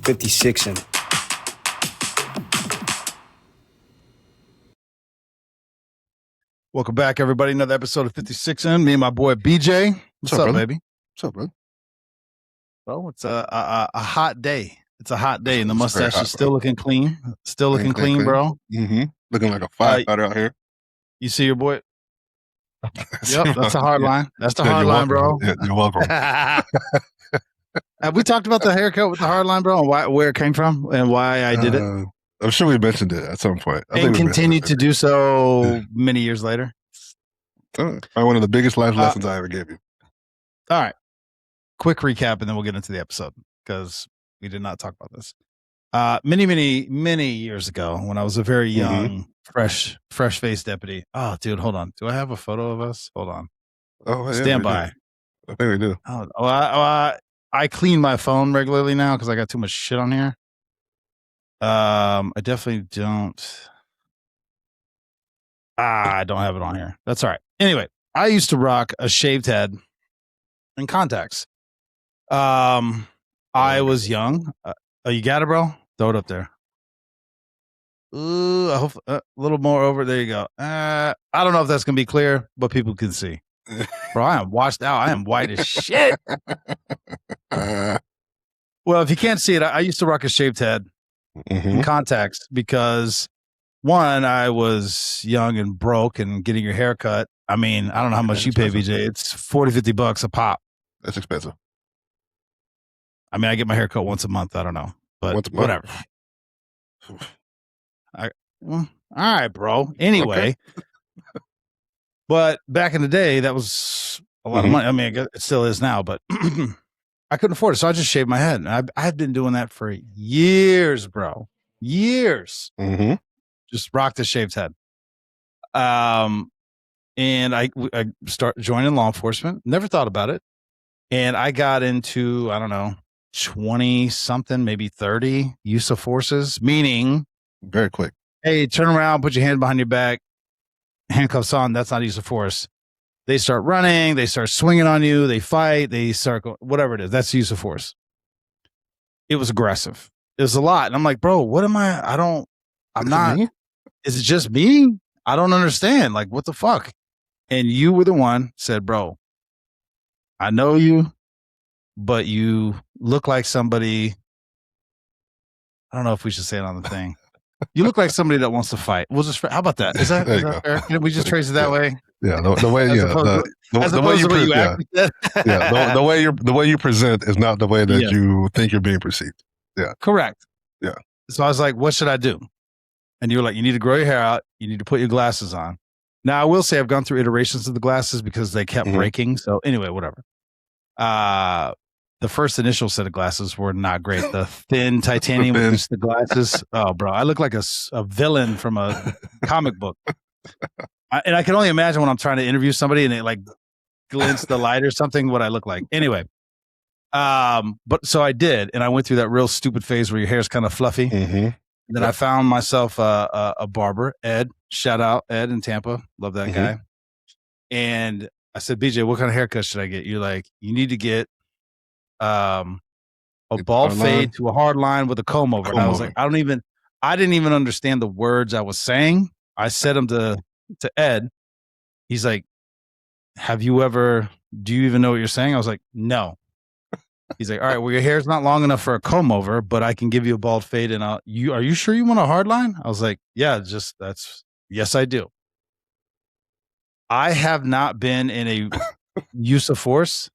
Fifty Sixin. Welcome back, everybody. Another episode of 56ing. Me and my boy BJ. What's up, baby? What's up, bro? Well, it's a hot day. It's a hot day, and the mustache is still looking clean. Still looking clean, bro. Mm-hmm. Looking like a firefighter out here. You see your boy? Yep, that's a hard line. That's the hard line, bro. Yeah, you're welcome. Have we talked about the haircut with the hard line, bro, and where it came from and why I did it? I'm sure we mentioned it at some point. And continue to do so many years later. One of the biggest life lessons I ever gave you. All right. Quick recap, and then we'll get into the episode because we did not talk about this. Many years ago, when I was a very young, fresh-faced deputy. Oh, dude, hold on. Do I have a photo of us? Hold on. Oh, yeah, stand by. I think we do. I clean my phone regularly now because I got too much shit on here. I definitely don't. I don't have it on here. That's all right. Anyway, I used to rock a shaved head and contacts. I was young. Oh, you got it, bro? Throw it up there. Ooh, I hope a little more over. There you go. I don't know if that's gonna be clear, but people can see. Bro, I am washed out. I am white as shit. Well, if you can't see it, I used to rock a shaved head and contacts because one, I was young and broke and getting your hair cut. I mean, I don't know how much you pay, BJ. It's $40-$50 a pop. That's expensive. I mean, I get my hair cut once a month. I don't know, but whatever. All right, bro. Anyway, but back in the day, that was a lot of money. I mean, I guess it still is now, but I couldn't afford it, so I just shaved my head. And I've been doing that for years, bro. Years. Just rocked a shaved head. And I start joining law enforcement. Never thought about it. And I got into, I don't know, 20 something, maybe 30 use of forces, meaning very quick. Hey, turn around, put your hand behind your back, handcuffs on. That's not use of force. They start running, they start swinging on you, they fight, they start going, whatever it is. That's use of force. It was aggressive. It was a lot. And I'm like, bro, what am I? I'm not. Is it just me? I don't understand. Like, what the fuck? And you were the one said, bro, I know you, but you look like somebody. I don't know if we should say it on the thing. You look like somebody that wants to fight. We'll just, how about that? Is that fair? Can we just trace it that way? Yeah, the way, the way you present, the way you present is not the way that you think you're being perceived. Yeah, correct. Yeah. So I was like, what should I do? And you were like, you need to grow your hair out. You need to put your glasses on. Now I will say I've gone through iterations of the glasses because they kept breaking. So anyway, whatever. The first initial set of glasses were not great. The thin titanium with just the glasses. Oh, bro, I look like a villain from a comic book. And I can only imagine when I'm trying to interview somebody and it like glints the light or something, what I look like. Anyway, but so I did, and I went through that real stupid phase where your hair's kind of fluffy. And then I found myself a barber, Ed. Shout out Ed in Tampa. Love that guy. And I said, BJ, what kind of haircut should I get? You're like, you need to get a bald fade to a hard line with a comb over. And I was like, I didn't even understand the words I was saying. I said them to Ed. He's like, do you even know what you're saying? I was like, no. He's like, all right, well, your hair's not long enough for a comb over, but I can give you a bald fade. And are you sure you want a hard line? I was like, yeah, yes, I do. I have not been in a use of force.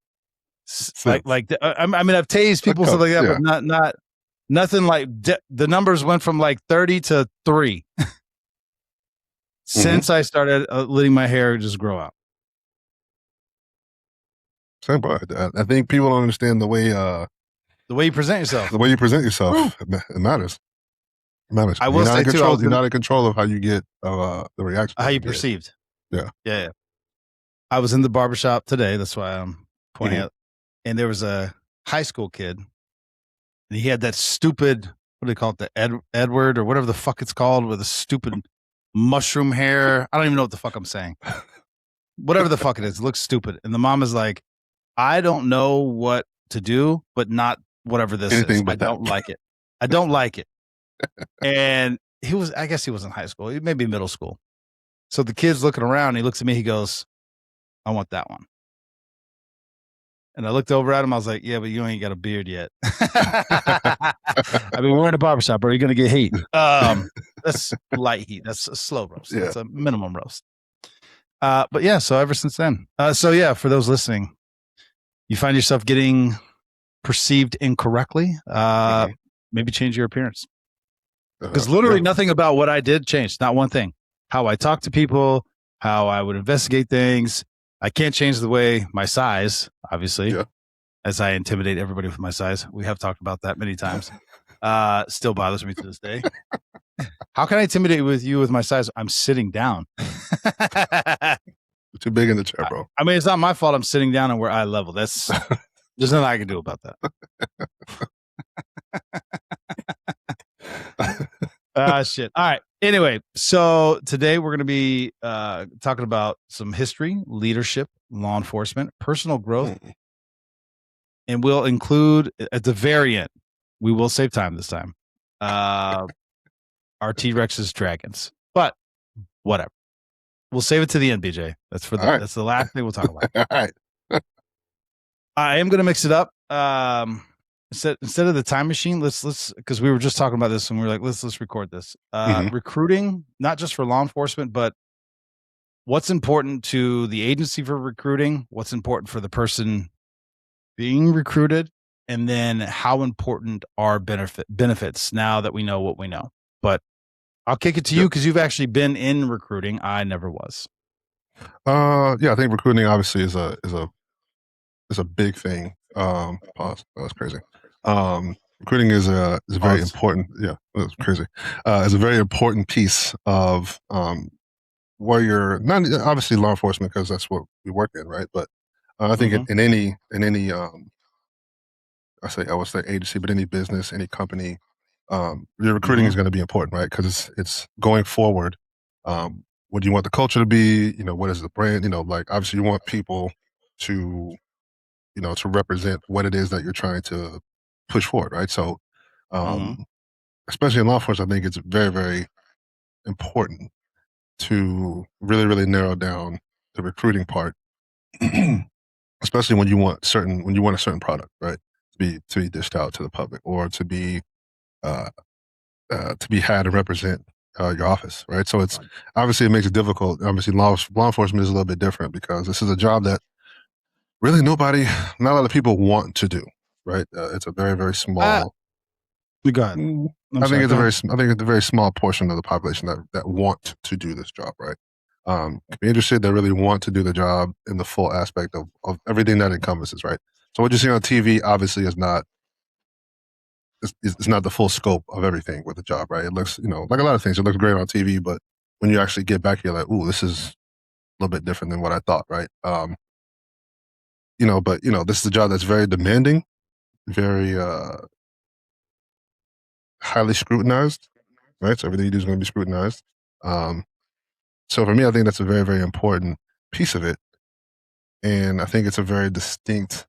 I mean, I've tased people, stuff like that, but nothing like the numbers went from like 30 to 3 since I started letting my hair just grow out. Same part. I think people don't understand the way you present yourself. The way you present yourself, it matters. It matters. I will say too, you're not in control of how you get the reaction. How you perceived. Yeah. I was in the barbershop today. That's why I'm pointing out. And there was a high school kid, and he had that stupid, what do they call it, the Edward or whatever the fuck it's called, with a stupid mushroom hair. I don't even know what the fuck I'm saying. Whatever the fuck it is, it looks stupid. And the mom is like, I don't know what to do, but not whatever this is. I don't like it. I don't like it. And I guess he was in high school, maybe middle school. So the kid's looking around, he looks at me, he goes, I want that one. And I looked over at him, I was like, yeah, but you ain't got a beard yet. I mean, we're in a barbershop, bro. You're going to get heat. That's light heat. That's a slow roast. That's a minimum roast. But yeah, so ever since then. So yeah, for those listening, you find yourself getting perceived incorrectly, maybe change your appearance. Because literally nothing about what I did changed. Not one thing. How I talk to people, how I would investigate things. I can't change the way my size, obviously, as I intimidate everybody with my size. We have talked about that many times. Still bothers me to this day. How can I intimidate you with my size? I'm sitting down. Too big in the chair, bro. I mean, it's not my fault. I'm sitting down and we're eye level. There's nothing I can do about that. Shit. All right. Anyway, so today we're going to be talking about some history, leadership, law enforcement, personal growth, and we'll include at the very end. We will save time this time. Our T-Rex's dragons, but whatever. We'll save it to the end, BJ. That's that's the last thing we'll talk about. All right. I am going to mix it up. Instead of the time machine, let's because we were just talking about this and we were like, let's record this. Recruiting, not just for law enforcement, but what's important to the agency for recruiting, what's important for the person being recruited, and then how important are benefits now that we know what we know. But I'll kick it to you because you've actually been in recruiting. I never was. I think recruiting obviously is a big thing. Pause. That was crazy. Recruiting is very important. Yeah, that was crazy. It's a very important piece of where you're not obviously law enforcement because that's what we work in, right? But I think in any I would say agency, but any business, any company, your recruiting is going to be important, right? Because it's going forward. What do you want the culture to be? What is the brand? Like obviously you want people to to represent what it is that you're trying to push forward, right? So, especially in law enforcement, I think it's very, very important to really, really narrow down the recruiting part, especially when you want a certain product, right, to be dished out to the public or to be had to represent your office, right? So it's obviously it makes it difficult. Obviously, law enforcement is a little bit different because this is a job that really not a lot of people want to do, right? It's a very, very small. Go ahead. I think it's a very small portion of the population that want to do this job, right? Can be interested that really want to do the job in the full aspect of everything that encompasses, right? So what you see on TV obviously is not it's not the full scope of everything with the job, right? It looks, like a lot of things. It looks great on TV, but when you actually get back, you're like, ooh, this is a little bit different than what I thought, right? This is a job that's very demanding, very highly scrutinized, right? So everything you do is going to be scrutinized. So for me, I think that's a very, very important piece of it. And I think it's a very distinct,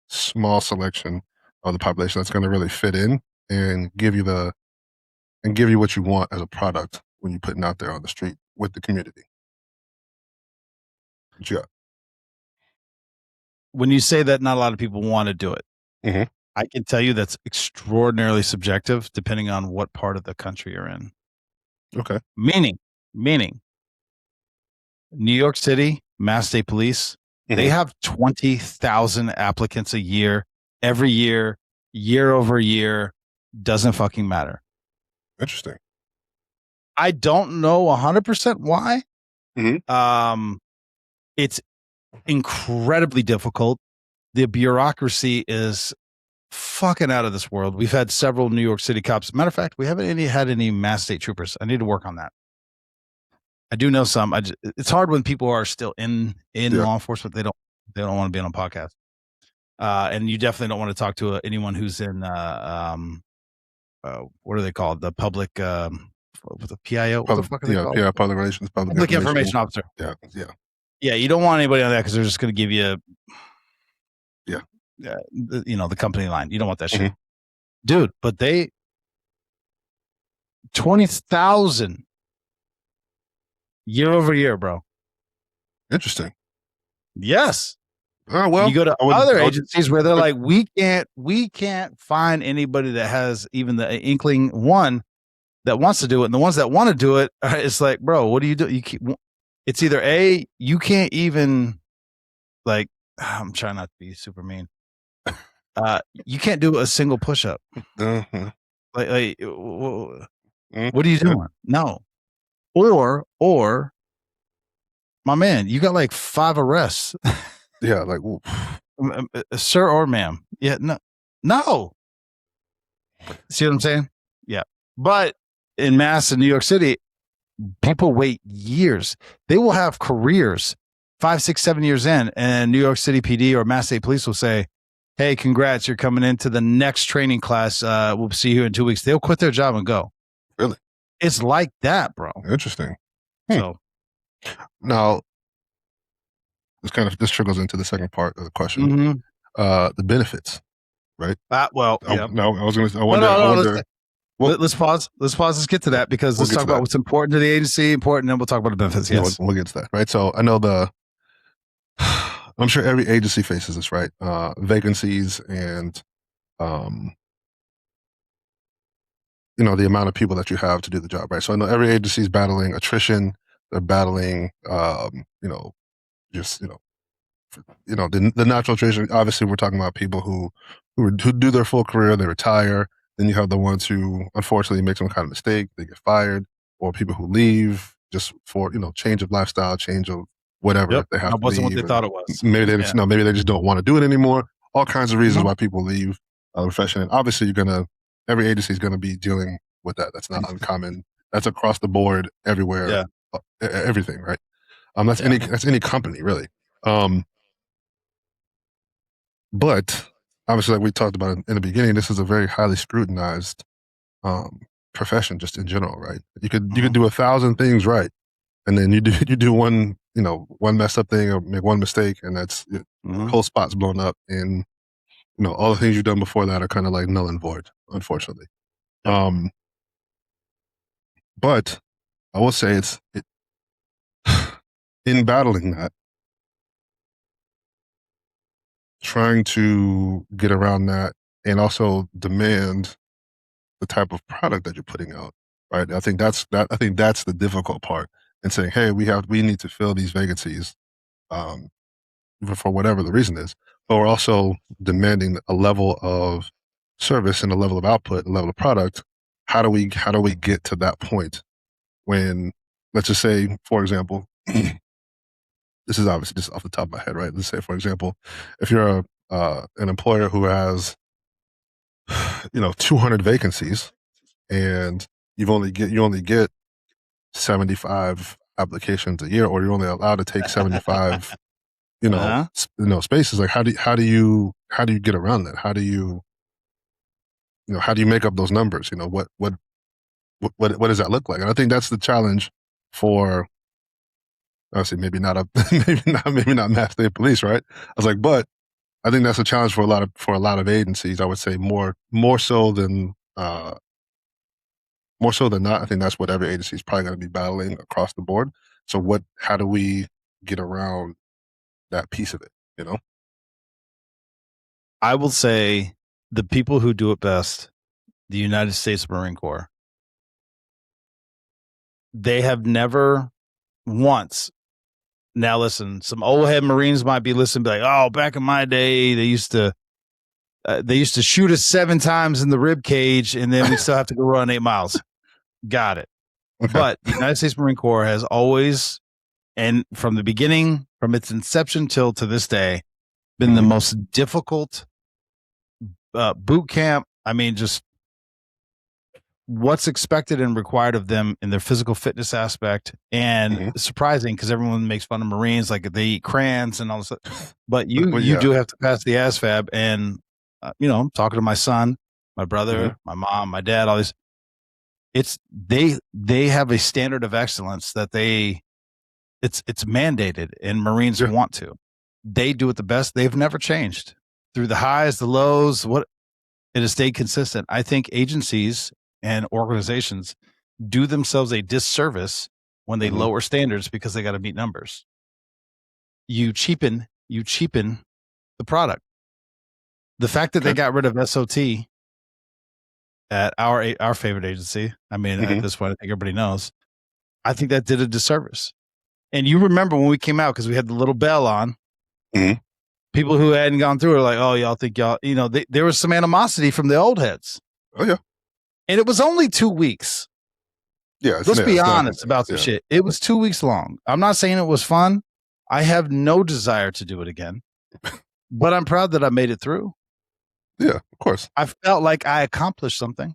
small selection of the population that's going to really fit in and give you what you want as a product when you're putting out there on the street with the community. What you got? When you say that not a lot of people want to do it, I can tell you that's extraordinarily subjective depending on what part of the country you're in. Okay. Meaning, New York City, Mass State Police, they have 20,000 applicants a year, every year, year over year, doesn't fucking matter. Interesting. I don't know 100% why. It's incredibly difficult. The bureaucracy is fucking out of this world. We've had several New York City cops. Matter of fact, we haven't had any Mass State troopers. I need to work on that. I do know some. It's hard when people are still in law enforcement. They don't want to be on a podcast. And you definitely don't want to talk to anyone who's in what are they called? The public with a PIO. What the fuck are they called? PI, public relations, public information officer. Yeah. You don't want anybody on that because they're just going to give you the company line. You don't want that shit, dude. But they 20,000 year over year, bro. Interesting. Yes. Oh, well, you go to other agencies where they're like, we can't find anybody that has even the inkling one that wants to do it. And the ones that want to do it, it's like, bro, what do you do? It's either A, you can't even, like, I'm trying not to be super mean. You can't do a single push-up. Uh-huh. What are you doing? No. Or my man, you got like 5 arrests. Yeah, like, sir or ma'am. Yeah, no. See what I'm saying? Yeah. But in Mass in New York City, people wait years. They will have careers 5, 6, 7 years in, and New York City PD or Mass State Police will say, hey, congrats, you're coming into the next training class. We'll see you in 2 weeks. They'll quit their job and go. Really? It's like that, bro. Interesting. So now, this trickles into the second part of the question. Mm-hmm. The benefits, right? Well, yeah. No, I was going to. I wonder. Let's pause. Let's get to that because let's talk about what's important to the agency, and then we'll talk about the benefits. Yes, we'll get to that. Right. So I know I'm sure every agency faces this, right? Vacancies and, the amount of people that you have to do the job, right? So I know every agency is battling attrition. They're battling, the natural attrition. Obviously, we're talking about people who do their full career, they retire. Then you have the ones who unfortunately make some kind of mistake, they get fired, or people who leave just for, change of lifestyle, change of whatever. They have that wasn't what they thought it was. Maybe they just, maybe they just don't want to do it anymore. All kinds of reasons why people leave the profession. And obviously every agency is going to be dealing with that. That's not uncommon. That's across the board everywhere. Yeah. Everything, right? That's any company really. But obviously, like we talked about in the beginning, this is a very highly scrutinized profession, just in general, right? You could do 1,000 things right, and then you do one messed up thing or make one mistake, and that's whole spot's blown up, and all the things you've done before that are kind of like null and void, unfortunately. But I will say in battling that, trying to get around that and also demand the type of product that you're putting out, right? I think that's the difficult part, and saying, hey, we need to fill these vacancies for whatever the reason is, but we're also demanding a level of service and a level of output, a level of product. How do we get to that point when, let's just say, for example, this is obviously just off the top of my head, right? Let's say, for example, if you're an employer who has 200 vacancies, and you only get 75 applications a year, or you're only allowed to take 75, spaces. Like, how do you get around that? How do you make up those numbers? What does that look like? And I think that's the challenge for, obviously, maybe not Mass State Police, right? I was like, but I think that's a challenge for a lot of agencies. I would say more so than not. I think that's what every agency is probably going to be battling across the board. So how do we get around that piece of it? I will say the people who do it best, the United States Marine Corps, they have never once. Now listen, some old head Marines might be listening, be like, "Oh, back in my day, they used to shoot us 7 times in the rib cage, and then we still have to go run 8 miles." Got it. Okay. But the United States Marine Corps has always, and from the beginning, from its inception till to this day, been the most difficult boot camp. I mean, just what's expected and required of them in their physical fitness aspect, and surprising because everyone makes fun of Marines, like they eat crayons and all this stuff. But you do have to pass the ASVAB, and I'm talking to my son, my brother, my mom, my dad, all this. They have a standard of excellence that it's mandated, and Marines want to. They do it the best. They've never changed through the highs, the lows. It has stayed consistent. I think agencies and organizations do themselves a disservice when they lower standards because they got to meet numbers. You cheapen the product. The fact that they got rid of SOT at our favorite agency, I mean, at this point, I think everybody knows. I think that did a disservice. And you remember when we came out, because we had the little bell on, people who hadn't gone through it are like, oh, y'all think y'all, there was some animosity from the old heads. Oh, yeah. And it was only 2 weeks. Yeah. Let's be honest about some shit. It was 2 weeks long. I'm not saying it was fun. I have no desire to do it again, but I'm proud that I made it through. Yeah, of course. I felt like I accomplished something.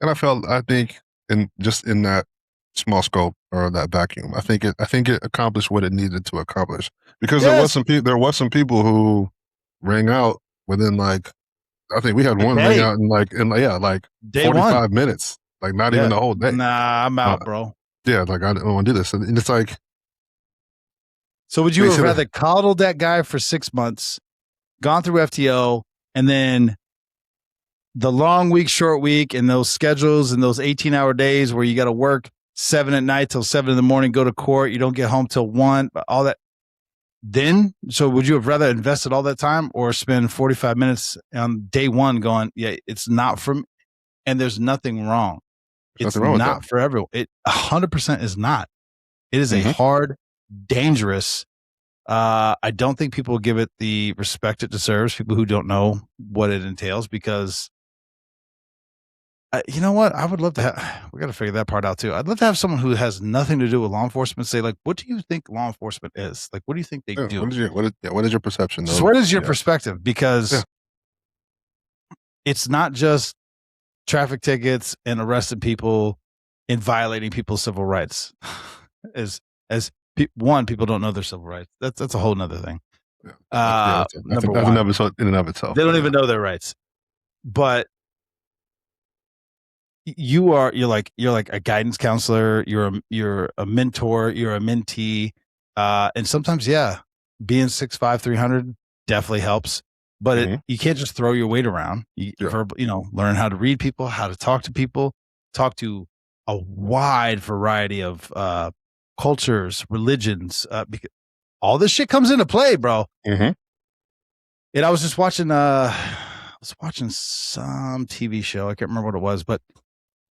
And I think in that small scope or that vacuum, I think it accomplished what it needed to accomplish, because there was some people who rang out within, like, I think we had one ring out in 45 minutes, like not even the whole day. Nah, I'm out, bro. Yeah, like I don't want to do this, and it's like. So would you have rather coddled that guy for 6 months, gone through FTO, and then the long week, short week, and those schedules and those 18-hour days where you got to work 7 at night till 7 in the morning, go to court, you don't get home till 1, all that. Then, so would you have rather invested all that time or spend 45 minutes on day one going, yeah, it's not from, and there's nothing wrong. It's not for everyone. It 100% is not. It is a hard, dangerous. I don't think people give it the respect it deserves. People who don't know what it entails, because you know what? I would love to have. We got to figure that part out too. I'd love to have someone who has nothing to do with law enforcement say, like, what do you think law enforcement is? Like, what do you think they do? What is your perception? So what is your perspective? Because it's not just traffic tickets and arresting people and violating people's civil rights. People don't know their civil rights. That's a whole nother thing. That's an episode in and of itself. They don't even know their rights. But you're like a guidance counselor. You're a mentor. You're a mentee. And sometimes, being 6'5", 300 definitely helps. But you can't just throw your weight around. You learn how to read people, how to talk to people, talk to a wide variety of cultures, religions. Because all this shit comes into play, bro. And I was just watching. Some TV show. I can't remember what it was, but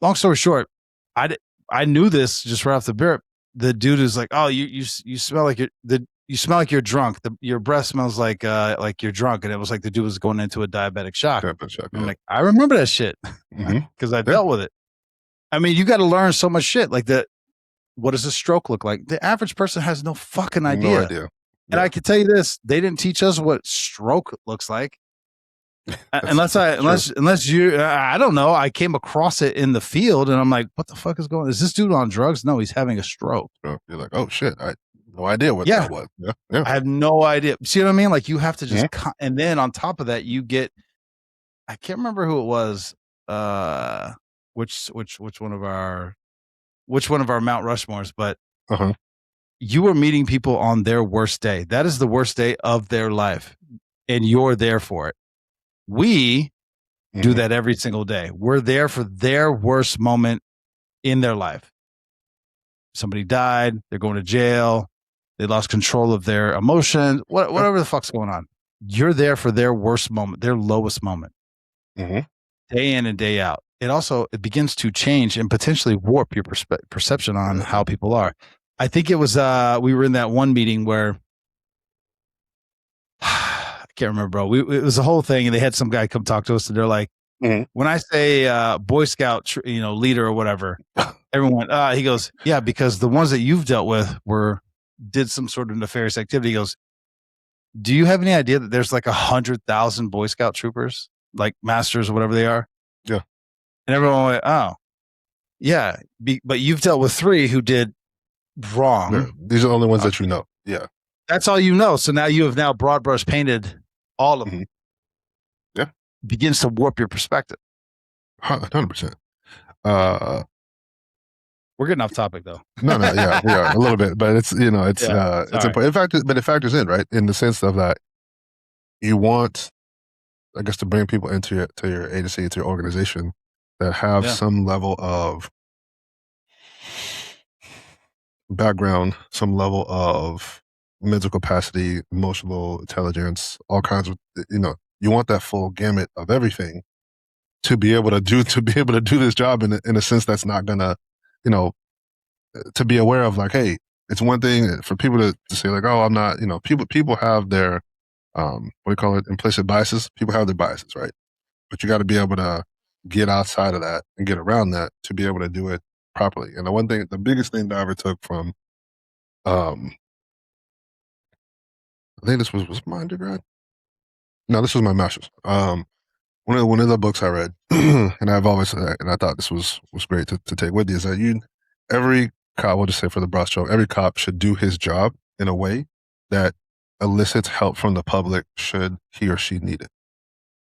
long story short, I knew this just right off the bat. The dude is like, "Oh, you smell like you smell like you're drunk. Your breath smells like you're drunk." And it was like the dude was going into a diabetic shock. I'm like, I remember that shit because I dealt with it. I mean, you got to learn so much shit. Like what does a stroke look like? The average person has no fucking idea. No idea. And I can tell you this: they didn't teach us what stroke looks like. unless you, I don't know. I came across it in the field, and I'm like, "What the fuck is going on? Is this dude on drugs? No, he's having a stroke." You're like, "Oh shit, I had no idea what that was." Yeah. I have no idea. See what I mean? Like, you have to just, and then on top of that, you get. I can't remember who it was. Which one of our Mount Rushmores, but you were meeting people on their worst day. That is the worst day of their life, and you're there for it. We do that every single day. We're there for their worst moment in their life. Somebody died. They're going to jail. They lost control of their emotions. Whatever the fuck's going on. You're there for their worst moment, their lowest moment. Day in and day out. It begins to change and potentially warp your perception on how people are. I think it was, we were in that one meeting where, I can't remember, bro. It was a whole thing, and they had some guy come talk to us, and they're like, when I say Boy Scout, leader or whatever, everyone, he goes, yeah, because the ones that you've dealt with did some sort of nefarious activity. He goes, do you have any idea that there's like 100,000 Boy Scout troopers, like masters or whatever they are? Yeah. And everyone went, oh, yeah, but you've dealt with 3 who did wrong. Yeah. These are the only ones that you know. Yeah. That's all you know. So now you have broad brush painted all of them. Yeah. Begins to warp your perspective. 100%. We're getting off topic though. No, yeah, we are a little bit, but it's important. In fact, but it factors in, right? In the sense of that you want, I guess, to bring people into your agency, to your organization that have some level of background, some level of mental capacity, emotional intelligence, all kinds of, you want that full gamut of everything to be able to do this job in a sense that's not gonna, to be aware of like, hey, it's one thing for people to say like, oh, I'm not, people have their, what do you call it, implicit biases. People have their biases, right? But you got to be able to get outside of that and get around that to be able to do it properly. And the biggest thing that I ever took from, I think this was my undergrad. No, this was my master's. One of the books I read, and I've always and I thought this was great to take with you is that every cop, we'll just say for the broad stroke, every cop should do his job in a way that elicits help from the public should he or she need it.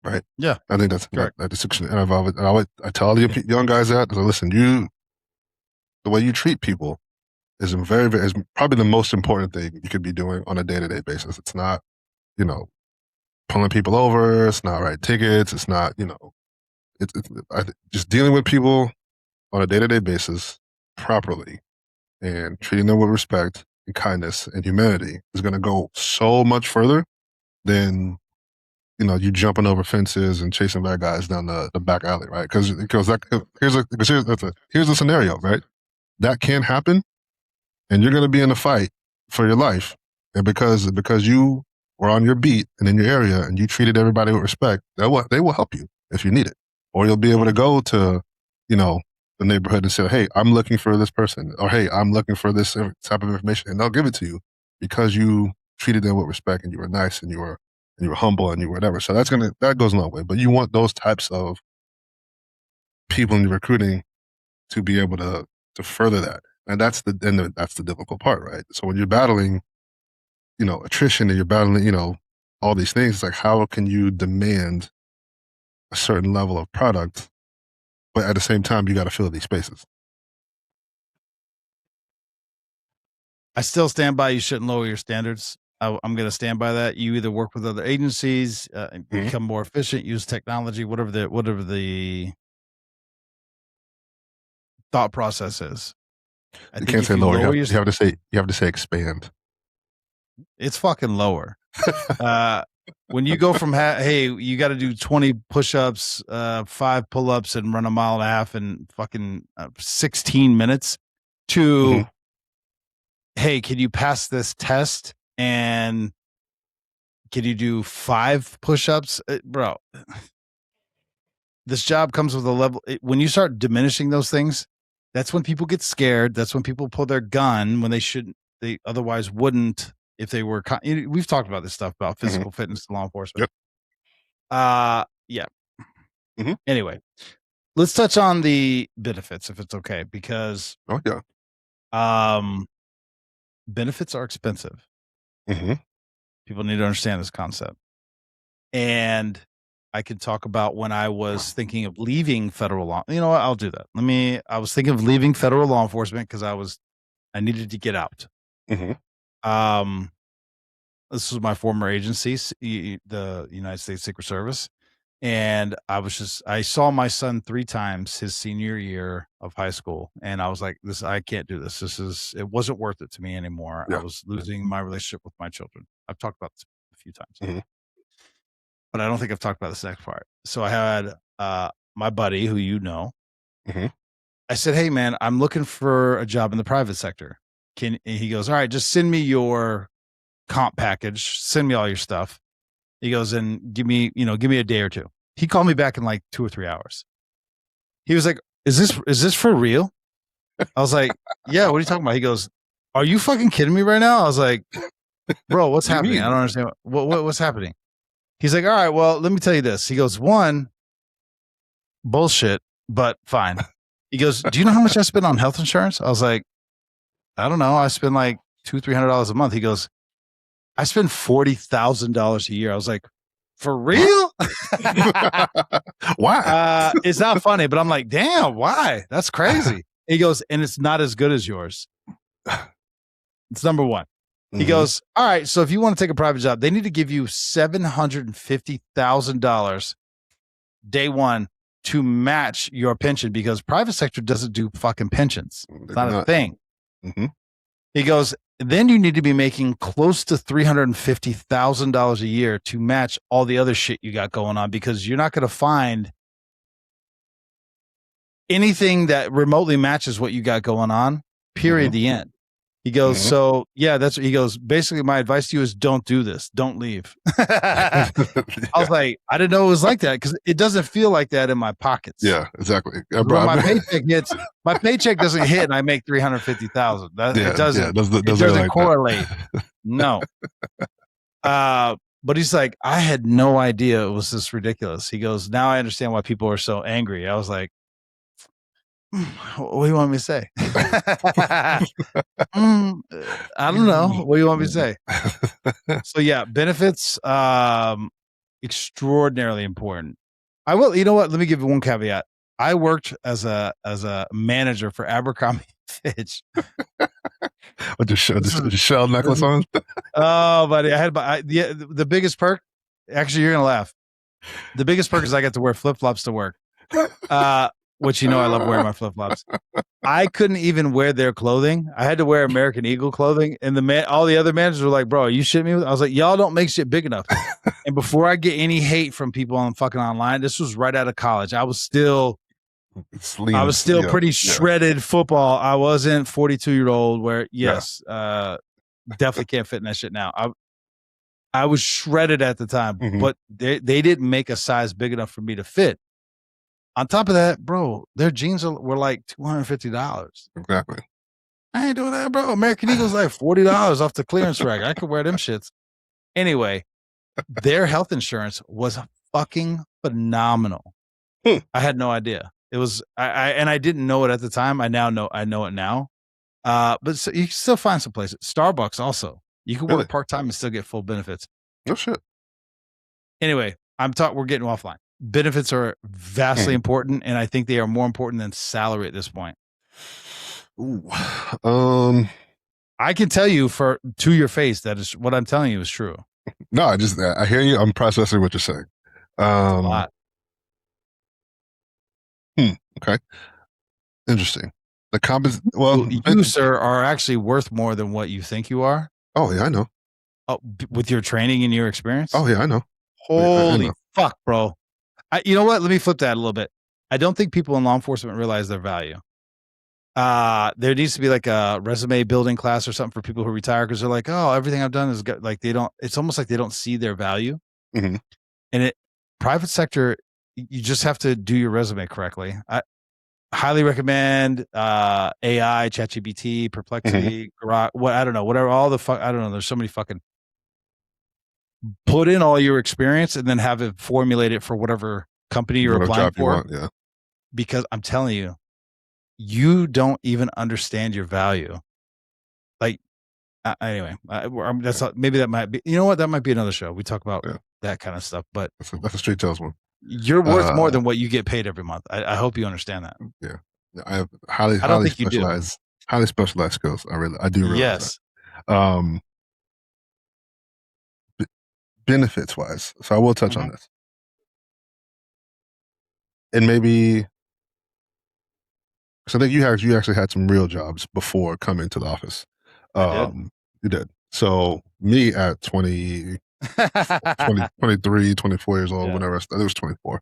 Right? Yeah, I think that's correct. That's and I tell all the young guys that. So listen, the way you treat people is is probably the most important thing you could be doing on a day-to-day basis. It's not, pulling people over. It's not writing tickets. It's not, just dealing with people on a day-to-day basis properly and treating them with respect and kindness and humanity is going to go so much further than, you jumping over fences and chasing bad guys down the back alley, right? Because here's a scenario, right? That can happen, and you're going to be in a fight for your life, and because you were on your beat and in your area and you treated everybody with respect, they will help you if you need it, or you'll be able to go to, the neighborhood and say, hey, I'm looking for this person, or hey, I'm looking for this type of information, and they'll give it to you because you treated them with respect and you were nice and you were humble and you were whatever. So that goes a long way. But you want those types of people in your recruiting to be able to further that. And that's the difficult part, right? So when you're battling, attrition and you're battling, all these things, it's like, how can you demand a certain level of product, but at the same time, you got to fill these spaces? I still stand by you shouldn't lower your standards. I'm going to stand by that. You either work with other agencies, become more efficient, use technology, whatever the thought process is. You can't say lower. You have to say expand. It's fucking lower. When you go from hey, you got to do 20 push-ups, 5 pull-ups, and run a mile and a half in fucking 16 minutes, to hey, can you pass this test and can you do 5 push-ups, bro? This job comes with a level. When you start diminishing those things, that's when people get scared. That's when people pull their gun when they otherwise wouldn't. If they were, we've talked about this stuff about physical fitness and law enforcement. Yep. Yeah. Mm-hmm. Anyway, let's touch on the benefits if it's okay, because benefits are expensive. Mm-hmm. People need to understand this concept. And I can talk about when I was thinking of leaving federal law. You know what? I'll do that. I was thinking of leaving federal law enforcement because I needed to get out. Mm-hmm. This was my former agency, the United States Secret Service. And I saw my son 3 times his senior year of high school. And I was like, I can't do this. It wasn't worth it to me anymore. Yeah. I was losing my relationship with my children. I've talked about this a few times, but I don't think I've talked about this next part. So I had, my buddy who, I said, hey man, I'm looking for a job in the private sector. He goes, all right, just send me your comp package. Send me all your stuff. He goes, and give me a day or two. He called me back in like 2 or 3 hours. He was like, is this for real? I was like, yeah, what are you talking about? He goes, are you fucking kidding me right now? I was like, bro, what's happening? I don't understand. What's happening? He's like, all right, well, let me tell you this. He goes, 1, bullshit, but fine. He goes, do you know how much I spend on health insurance? I was like, I don't know. I spend like $200-$300 a month. He goes, I spend $40,000 a year. I was like, for real? Why? It's not funny, but I'm like, damn, why? That's crazy. He goes, and it's not as good as yours. It's number 1. He goes, all right, so if you want to take a private job, they need to give you $750,000 day 1 to match your pension, because private sector doesn't do fucking pensions. It's not a thing. He goes, then you need to be making close to $350,000 a year to match all the other shit you got going on, because you're not going to find anything that remotely matches what you got going on, period, the end. He goes, so yeah, that's what he goes. Basically, my advice to you is don't do this. Don't leave. I was like, I didn't know it was like that, because it doesn't feel like that in my pockets. Yeah, exactly. When my paycheck hits, my paycheck doesn't hit and I make $350,000. It doesn't. It doesn't like correlate. No. But he's like, I had no idea it was this ridiculous. He goes, now I understand why people are so angry. I was like, what do you want me to say? I don't know. What do you want me to say? So yeah, benefits, extraordinarily important. I will, you know what? Let me give you one caveat. I worked as a manager for Abercrombie & Fitch. With the shell necklace on? Oh, buddy, I had the biggest perk. Actually, you're gonna laugh. The biggest perk is I got to wear flip flops to work. Which, I love wearing my flip flops. I couldn't even wear their clothing. I had to wear American Eagle clothing, and all the other managers were like, "Bro, are you shitting me?" I was like, "Y'all don't make shit big enough." And before I get any hate from people on fucking online, this was right out of college. I was still pretty shredded football. I wasn't 42-year-old where definitely can't fit in that shit now. I was shredded at the time, but they didn't make a size big enough for me to fit. On top of that, bro, their jeans were like $250. Exactly. I ain't doing that, bro. American Eagle's like $40 off the clearance rack. I could wear them shits. Anyway, their health insurance was fucking phenomenal. I had no idea. It was, I didn't know it at the time. I know it now. But so you can still find some places. Starbucks also. You can work part-time and still get full benefits. No shit. Anyway, we're getting offline. Benefits are vastly important, and I think they are more important than salary at this point. Ooh. I can tell you to your face that is what I'm telling you is true. No, I hear you. I'm processing what you're saying. A lot. Okay. Interesting. You, sir, are actually worth more than what you think you are. Oh yeah, I know. Oh, with your training and your experience. Oh yeah, I know. Holy fuck, bro. You know what? Let me flip that a little bit. I don't think people in law enforcement realize their value. There needs to be like a resume building class or something for people who retire, because they're like, oh, everything I've done is good. Like it's almost like they don't see their value. And private sector, you just have to do your resume correctly. I highly recommend AI, ChatGPT, Perplexity, I don't know, whatever, all the fuck, I don't know. There's so many fucking. Put in all your experience and then have it formulate it for whatever company you're applying for. Because I'm telling you, you don't even understand your value. Like, anyway, maybe that might be, that might be another show. We talk about that kind of stuff, but that's a straight tales one. You're worth more than what you get paid every month. I hope you understand that. Yeah. I have highly specialized skills. I do realize that. Benefits wise, so I will touch on this, and maybe because I think you actually had some real jobs before coming to the office. You did. So me at 23, 24 years old, whenever I started, it was 24.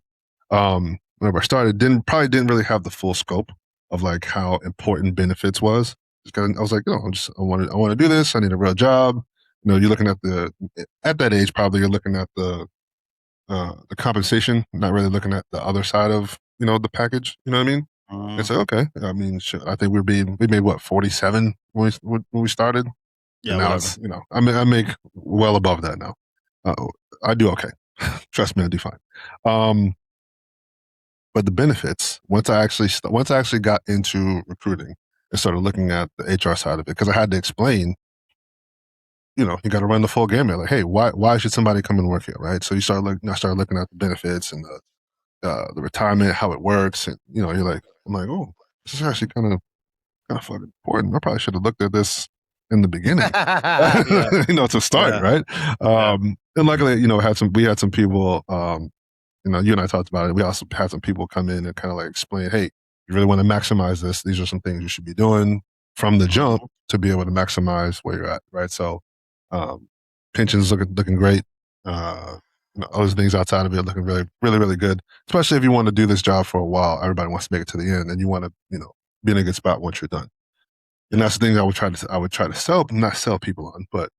Whenever I started, probably didn't really have the full scope of like how important benefits was. Because I was like, I want to do this. I need a real job. You're looking at at that age, probably you're looking at the compensation, not really looking at the other side of, the package. You know what I mean? It's like, okay. I mean, I think we made what, 47 when we started? Yeah. And now it's, I make well above that now. I do okay. Trust me, I do fine. But the benefits, once I actually got into recruiting and started looking at the HR side of it, because I had to explain, you got to run the full gamut. Like, hey, why should somebody come and work here, right? So I started looking at the benefits and the retirement, how it works, and I'm like, oh, this is actually kind of fucking important. I probably should have looked at this in the beginning, to start, right? And luckily, we had some people, you and I talked about it. We also had some people come in and kind of like explain, hey, you really want to maximize this. These are some things you should be doing from the jump. to be able to maximize where you're at, right? So pensions looking great. Other things outside of it looking really, really, really good. Especially if you want to do this job for a while. Everybody wants to make it to the end, and you want to, be in a good spot once you're done. And that's the thing I would try to sell, not sell people on, but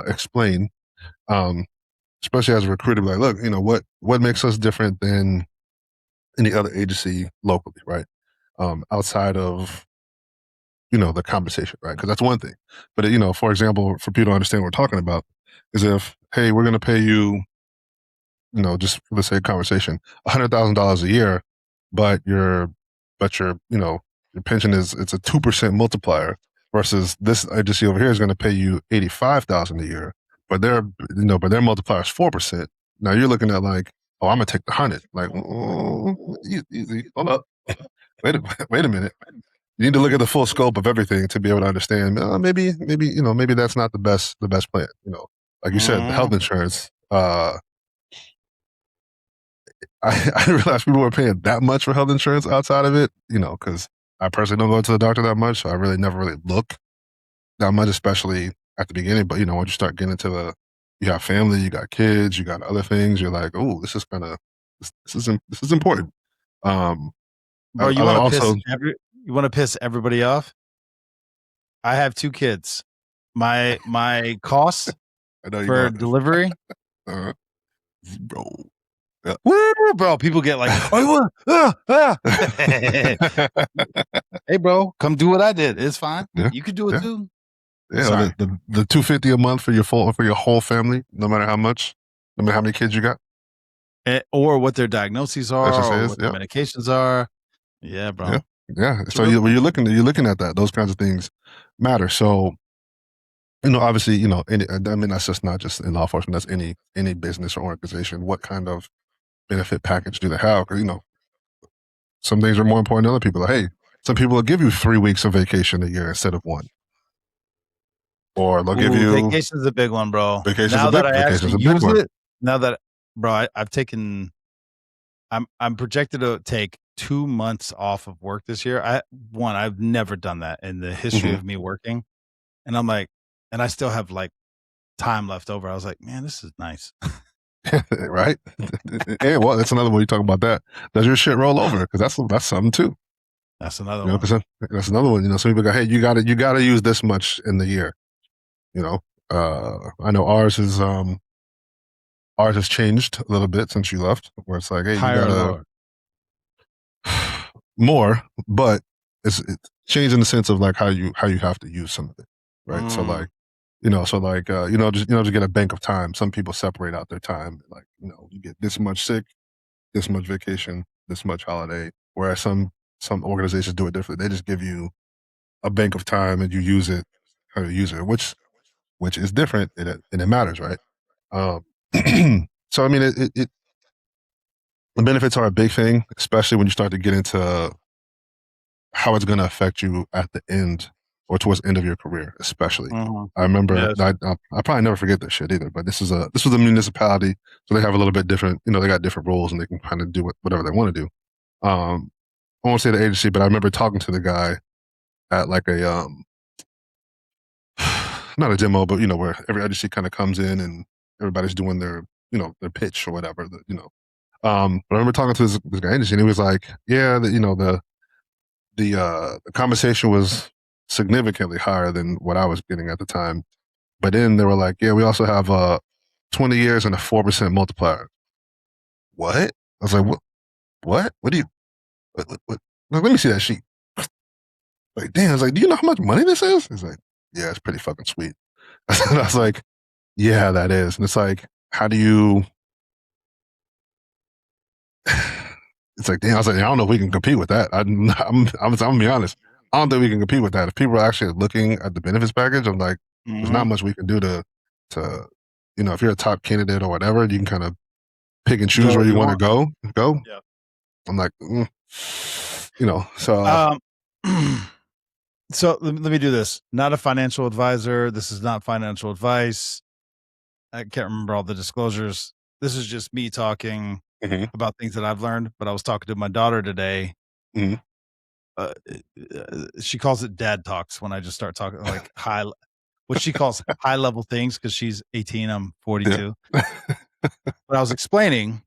explain. Especially as a recruiter, like, look, what makes us different than any other agency locally, right? Outside of the compensation, right? Because that's one thing. But for example, for people to understand what we're talking about, is if, hey, we're going to pay you, just for the sake of conversation, $100,000 a year, but your pension it's a 2% multiplier, versus this agency over here is going to pay you $85,000 a year, but their multiplier is 4%. Now you're looking at like, oh, I'm gonna take the 100. Like, easy, hold up, wait a minute. You need to look at the full scope of everything to be able to understand. Maybe that's not the best plan. Like you said, the health insurance. I didn't realize people were paying that much for health insurance outside of it. Because I personally don't go to the doctor that much, so I really never really look that much, especially at the beginning. But once you start getting into you have family, you got kids, you got other things, you're like, oh, this is important. Bro, you want to piss everybody off? I have 2 kids. My costs for delivery, bro. Yeah. Woo, bro, people get like, hey, bro, come do what I did. It's fine. Yeah. You could do it too. Yeah, the $250 a month for your whole family, no matter how many kids you got, or what their diagnoses are, or what their medications are. Yeah, bro. Yeah. So when you're looking at that, those kinds of things matter. So, obviously, that's just not just in law enforcement. That's any business or organization. What kind of benefit package do they have? Because some things are more important than other people. Like, hey, some people will give you 3 weeks of vacation a year instead of 1. Or they'll give you vacation's a big one, bro. Now that I actually use it, I'm projected to take 2 months off of work this year. I've never done that in the history of me working, and I'm like, and I still have like time left over. I was like, man, this is nice. Right? Yeah, well, that's another one you talk about that. Does your shit roll over? Because that's something too. That's another one. That's another one. Some people go, hey, you gotta use this much in the year. I know ours has changed a little bit since you left, where it's like, hey, higher, you gotta more, but it's changed in the sense of like how you have to use some of it, right? So like, just get a bank of time. Some people separate out their time, like you get this much sick, this much vacation, this much holiday. Whereas some organizations do it differently. They just give you a bank of time and you use it how you use it, which is different and it matters, right? So I mean, the benefits are a big thing, especially when you start to get into how it's going to affect you at the end or towards the end of your career, especially. I remember, I probably never forget this shit either, but this was a municipality, so they have a little bit different, they got different rules and they can kind of do whatever they want to do. I won't say the agency, but I remember talking to the guy at like a, not a demo, but where every agency kind of comes in and everybody's doing their, their pitch or whatever, but I remember talking to this guy agency and he was like, yeah, the compensation was significantly higher than what I was getting at the time. But then they were like, yeah, we also have 20 years and a 4% multiplier. What? I was like, what? What do you, what? Let me see that sheet. Like, damn, I was like, do you know how much money this is? He's like, yeah, it's pretty fucking sweet. And I was like, yeah, that is. And it's like, how do you, it's like, damn, I was like, I don't know if we can compete with that. I'm gonna be honest. I don't think we can compete with that. If people are actually looking at the benefits package, I'm like, there's not much we can do to, if you're a top candidate or whatever, you can kind of pick and choose where you want to go. Yeah. I'm like, so. So let me do this. Not a financial advisor. This is not financial advice. I can't remember all the disclosures. This is just me talking about things that I've learned. But I was talking to my daughter today, she calls it dad talks when I just start talking like what she calls high level things because she's 18, I'm 42. Yeah. But I was explaining,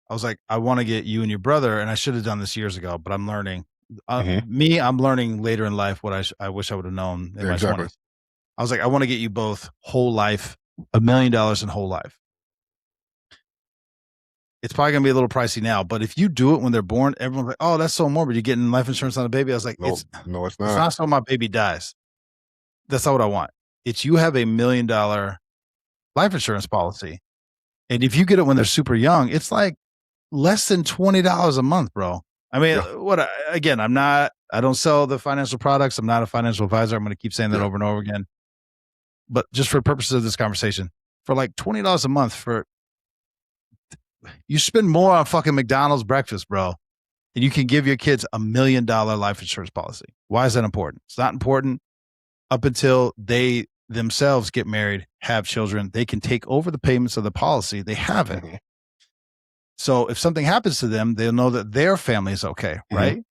I was like, I want to get you and your brother, and I should have done this years ago, but I'm learning. I'm learning later in life what I wish I would have known in my 20s. I was like, I want to get you both whole life, $1 million in whole life. It's probably going to be a little pricey now, but if you do it when they're born, everyone's like, oh, that's so morbid. You're getting life insurance on a baby. I was like, no, it's not. It's not so my baby dies. That's not what I want. It's you have $1 million life insurance policy. And if you get it when they're super young, it's like less than $20 a month, bro. I mean, I don't sell the financial products. I'm not a financial advisor. I'm going to keep saying that over and over again. But just for purposes of this conversation, for like $20 a month you spend more on fucking McDonald's breakfast, bro, and you can give your kids $1 million life insurance policy. Why is that important? It's not important up until they themselves get married, have children. They can take over the payments of the policy. They have it. So if something happens to them, they'll know that their family is okay, right?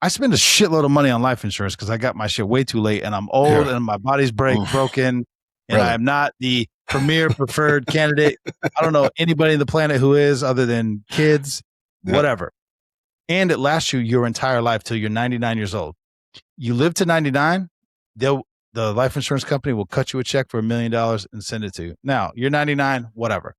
I spend a shitload of money on life insurance because I got my shit way too late and I'm old and my body's broken and I'm not the premier preferred candidate. I don't know anybody on the planet who is other than kids, whatever. And it lasts you your entire life till you're 99 years old. You live to 99, the life insurance company will cut you a check for $1 million and send it to you. Now, you're 99, whatever.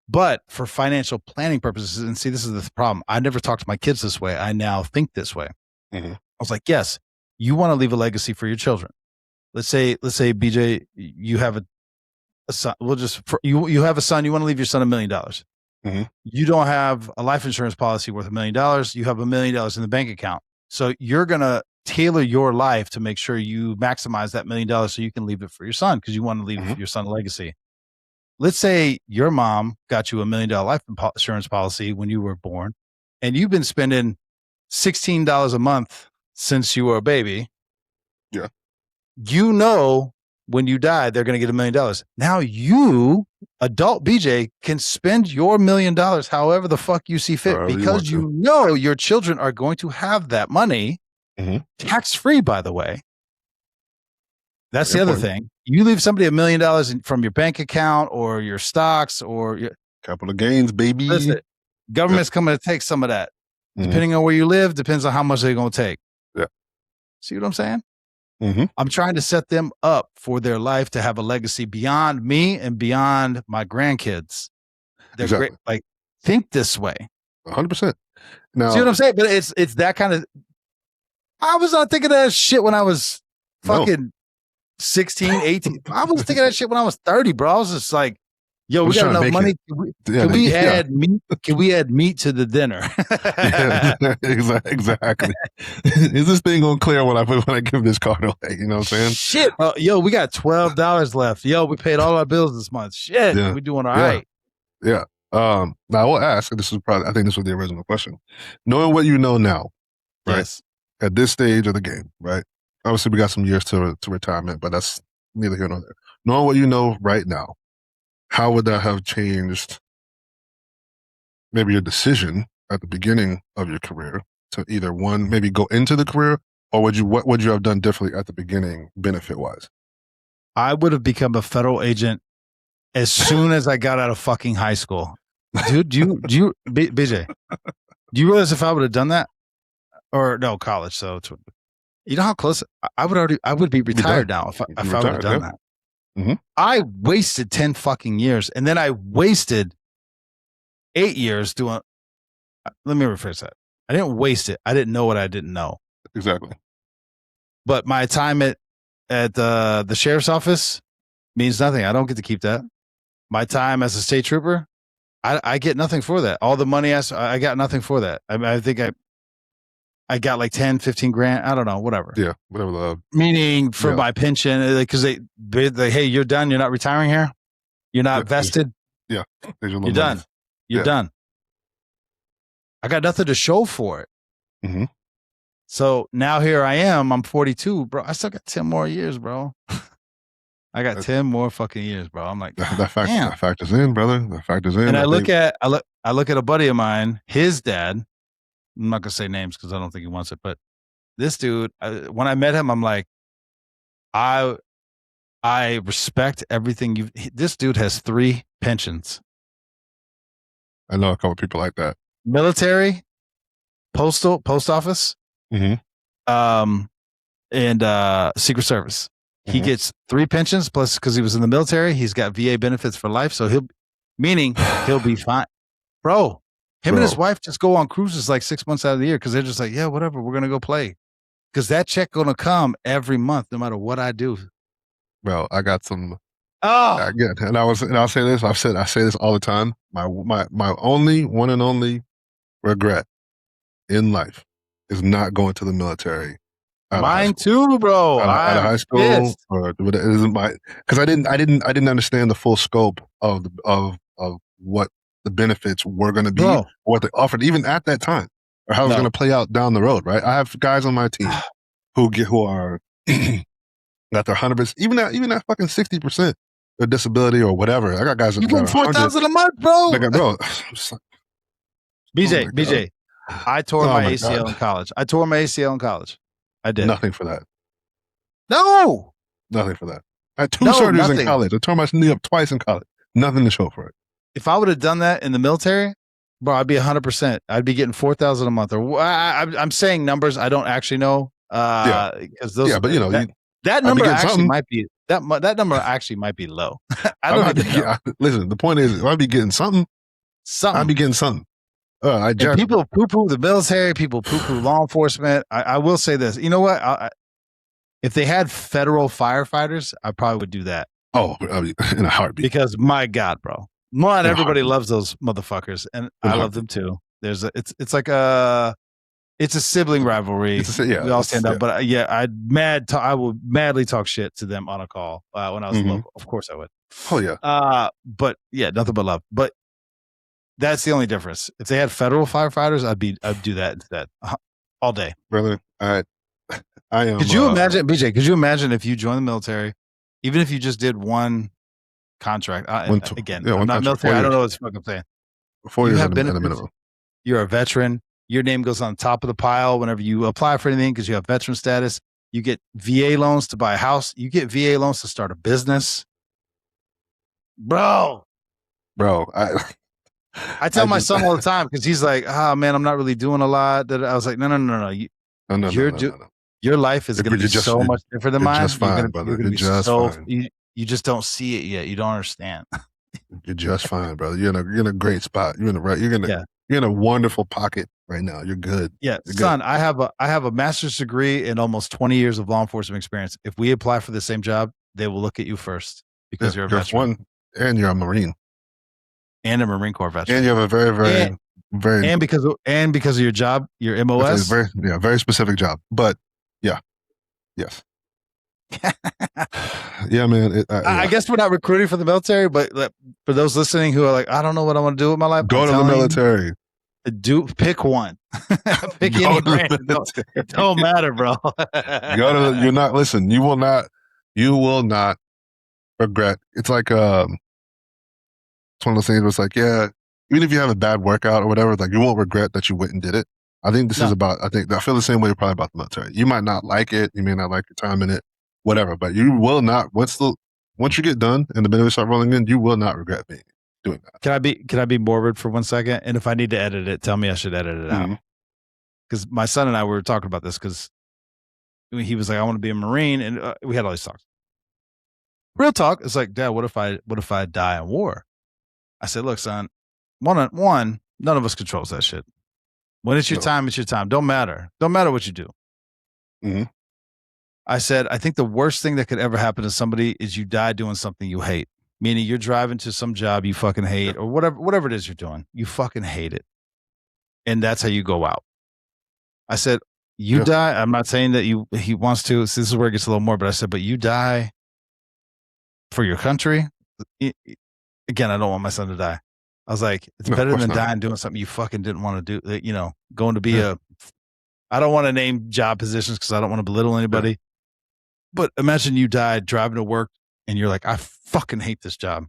But for financial planning purposes, and see, this is the problem. I never talk to my kids this way. I now think this way. I was like, yes, you want to leave a legacy for your children. Let's say, BJ, you have a son. You have a son. You want to leave your son $1 million. You don't have a life insurance policy worth $1 million. You have $1 million in the bank account. So you're going to tailor your life to make sure you maximize that $1 million so you can leave it for your son because you want to leave your son a legacy. Let's say your mom got you $1 million life insurance policy when you were born, and you've been spending $16 a month since you were a baby. Yeah. You know, when you die, they're going to get $1 million. Now you, adult BJ, can spend your $1 million however the fuck you see fit because you know your children are going to have that money tax-free, by the way. That's the other thing. You leave somebody $1 million from your bank account or your stocks or your capital gains, baby. Listen, government's coming to take some of that. Depending on where you live, depends on how much they're going to take. Yeah. See what I'm saying? I'm trying to set them up for their life to have a legacy beyond me and beyond my grandkids. They're great. Like, think this way. 100%. Now, see what I'm saying? But it's that kind of. I was not thinking of that shit when I was fucking 16, 18. I was thinking of that shit when I was 30, bro. I was just like, yo, we got enough money. Can we add meat? Can we add meat to the dinner? Exactly. Is this thing gonna clear when I give this card away? You know what I'm saying? Shit, bro. Yo, we got $12 left. Yo, we paid all our bills this month. Shit, we doing all right. Yeah. Now I will ask. I think this was the original question. Knowing what you know now, right? Yes. At this stage of the game, right? Obviously, we got some years to retirement, but that's neither here nor there. Knowing what you know right now, how would that have changed maybe your decision at the beginning of your career to either one, maybe go into the career, or what would you have done differently at the beginning, benefit wise? I would have become a federal agent as soon as I got out of fucking high school. Dude, BJ, do you realize if I would have done that? Or no, college. So you know how close I would be retired now if I would have done that. I wasted 10 fucking years, and then I wasted 8 years doing. Let me rephrase that. I didn't waste it. I didn't know what I didn't know. Exactly. But my time at the sheriff's office means nothing. I don't get to keep that. My time as a state trooper, I get nothing for that. All the money I got nothing for that. I think I got like 10, 15 grand. I don't know, whatever. Yeah, whatever. Meaning for my pension, because they, hey, you're done. You're not retiring here. You're not vested. Yeah. You're done. You're done. I got nothing to show for it. So now here I am. I'm 42, bro. I still got 10 more years, bro. I got 10 more fucking years, bro. I'm like, that factors in, brother. That factors in. And I look at a buddy of mine, his dad. I'm not gonna say names because I don't think he wants it, but this dude, when I met him, I'm like, I respect everything this dude has 3 pensions. I know a couple people like that. Military, post office, Mhm. and Secret Service. He gets 3 pensions plus because he was in the military. He's got VA benefits for life, so he'll be fine, bro. Him and his wife just go on cruises like 6 months out of the year because they're just like, yeah, whatever, we're gonna go play because that check gonna come every month no matter what I do. Bro, I got some. Oh, Again, and I'll say this. I say this all the time. My only one and only regret in life is not going to the military. Mine too, bro. Out of high school, pissed. or it isn't because I didn't understand the full scope of what the benefits were going to be, or what they offered, even at that time, or how it was going to play out down the road. Right? I have guys on my team who are got their 100%, even that fucking 60%. Their disability or whatever. I got guys that you get $4,000 a month, bro. Bro, BJ, I tore my ACL in college. I did nothing for that. No, nothing for that. I had 2 surgeries in college. I tore my knee up twice in college. Nothing to show for it. If I would have done that in the military, bro, I'd be 100%. I'd be getting $4,000 a month. Or I'm saying numbers I don't actually know. Because those. Yeah, but you know that number actually might be. That number actually might be low. I don't know. Listen, the point is, if I'd be getting something, I'd be getting something. People poo-poo the military. People poo-poo law enforcement. I will say this. You know what? If they had federal firefighters, I probably would do that. Oh, in a heartbeat. Because my God, bro, not everybody loves those motherfuckers, and I love them too. It's like it's a sibling rivalry. We all stand up, but I would madly talk shit to them on a call when I was local. Of course I would. Oh yeah. But yeah, nothing but love. But that's the only difference. If they had federal firefighters, I'd do that instead all day. Brother, I am. Could you imagine, BJ? Could you imagine if you joined the military, even if you just did one contract? I'm not military. I don't know what I'm saying. 4 years at a minimum. You're a veteran. Your name goes on top of the pile whenever you apply for anything because you have veteran status. You get VA loans to buy a house. You get VA loans to start a business. Bro, I tell my son all the time because he's like, man, I'm not really doing a lot. I was like, no. Your life is going to be so much different than mine. Just fine, brother. You're just fine. You just don't see it yet. You don't understand. You're just fine, brother. You're in a great spot. You're in a wonderful pocket right now. You're good. Yeah, You're son, good. I have a master's degree and almost 20 years of law enforcement experience. If we apply for the same job, they will look at you first because you're a veteran. And you're a Marine. And a Marine Corps veteran. And you have a very and because of your job, your MOS. Very specific job. But yeah. Yes. Yeah, man. I guess we're not recruiting for the military, but for those listening who are like, I don't know what I want to do with my life, go to the military. Pick one. Pick any brand. Don't matter, bro. Listen, you will not regret. It's like it's one of those things where it's like, yeah, even if you have a bad workout or whatever, like you won't regret that you went and did it. I think this is about. I feel the same way probably about the military. You might not like it. You may not like your time in it. Whatever, but you will not. Once you get done and the benefits start rolling in, you will not regret doing that. Can I be morbid for 1 second? And if I need to edit it, tell me I should edit it out. Because my son and I were talking about this because he was like, I want to be a Marine, and we had all these talks. Real talk. It's like, Dad, what if I die in war? I said, look, son, one, none of us controls that shit. When it's your time, it's your time. Don't matter what you do. Mm-hmm. I said, I think the worst thing that could ever happen to somebody is you die doing something you hate. Meaning you're driving to some job you fucking hate or whatever it is you're doing. You fucking hate it. And that's how you go out. I said, you die. I'm not saying that he wants to. So this is where it gets a little more, but I said, but you die for your country. Again, I don't want my son to die. I was like, it's better than dying doing something you fucking didn't want to do. Going to be I don't want to name job positions because I don't want to belittle anybody. Yeah. But imagine you died driving to work and you're like, I fucking hate this job.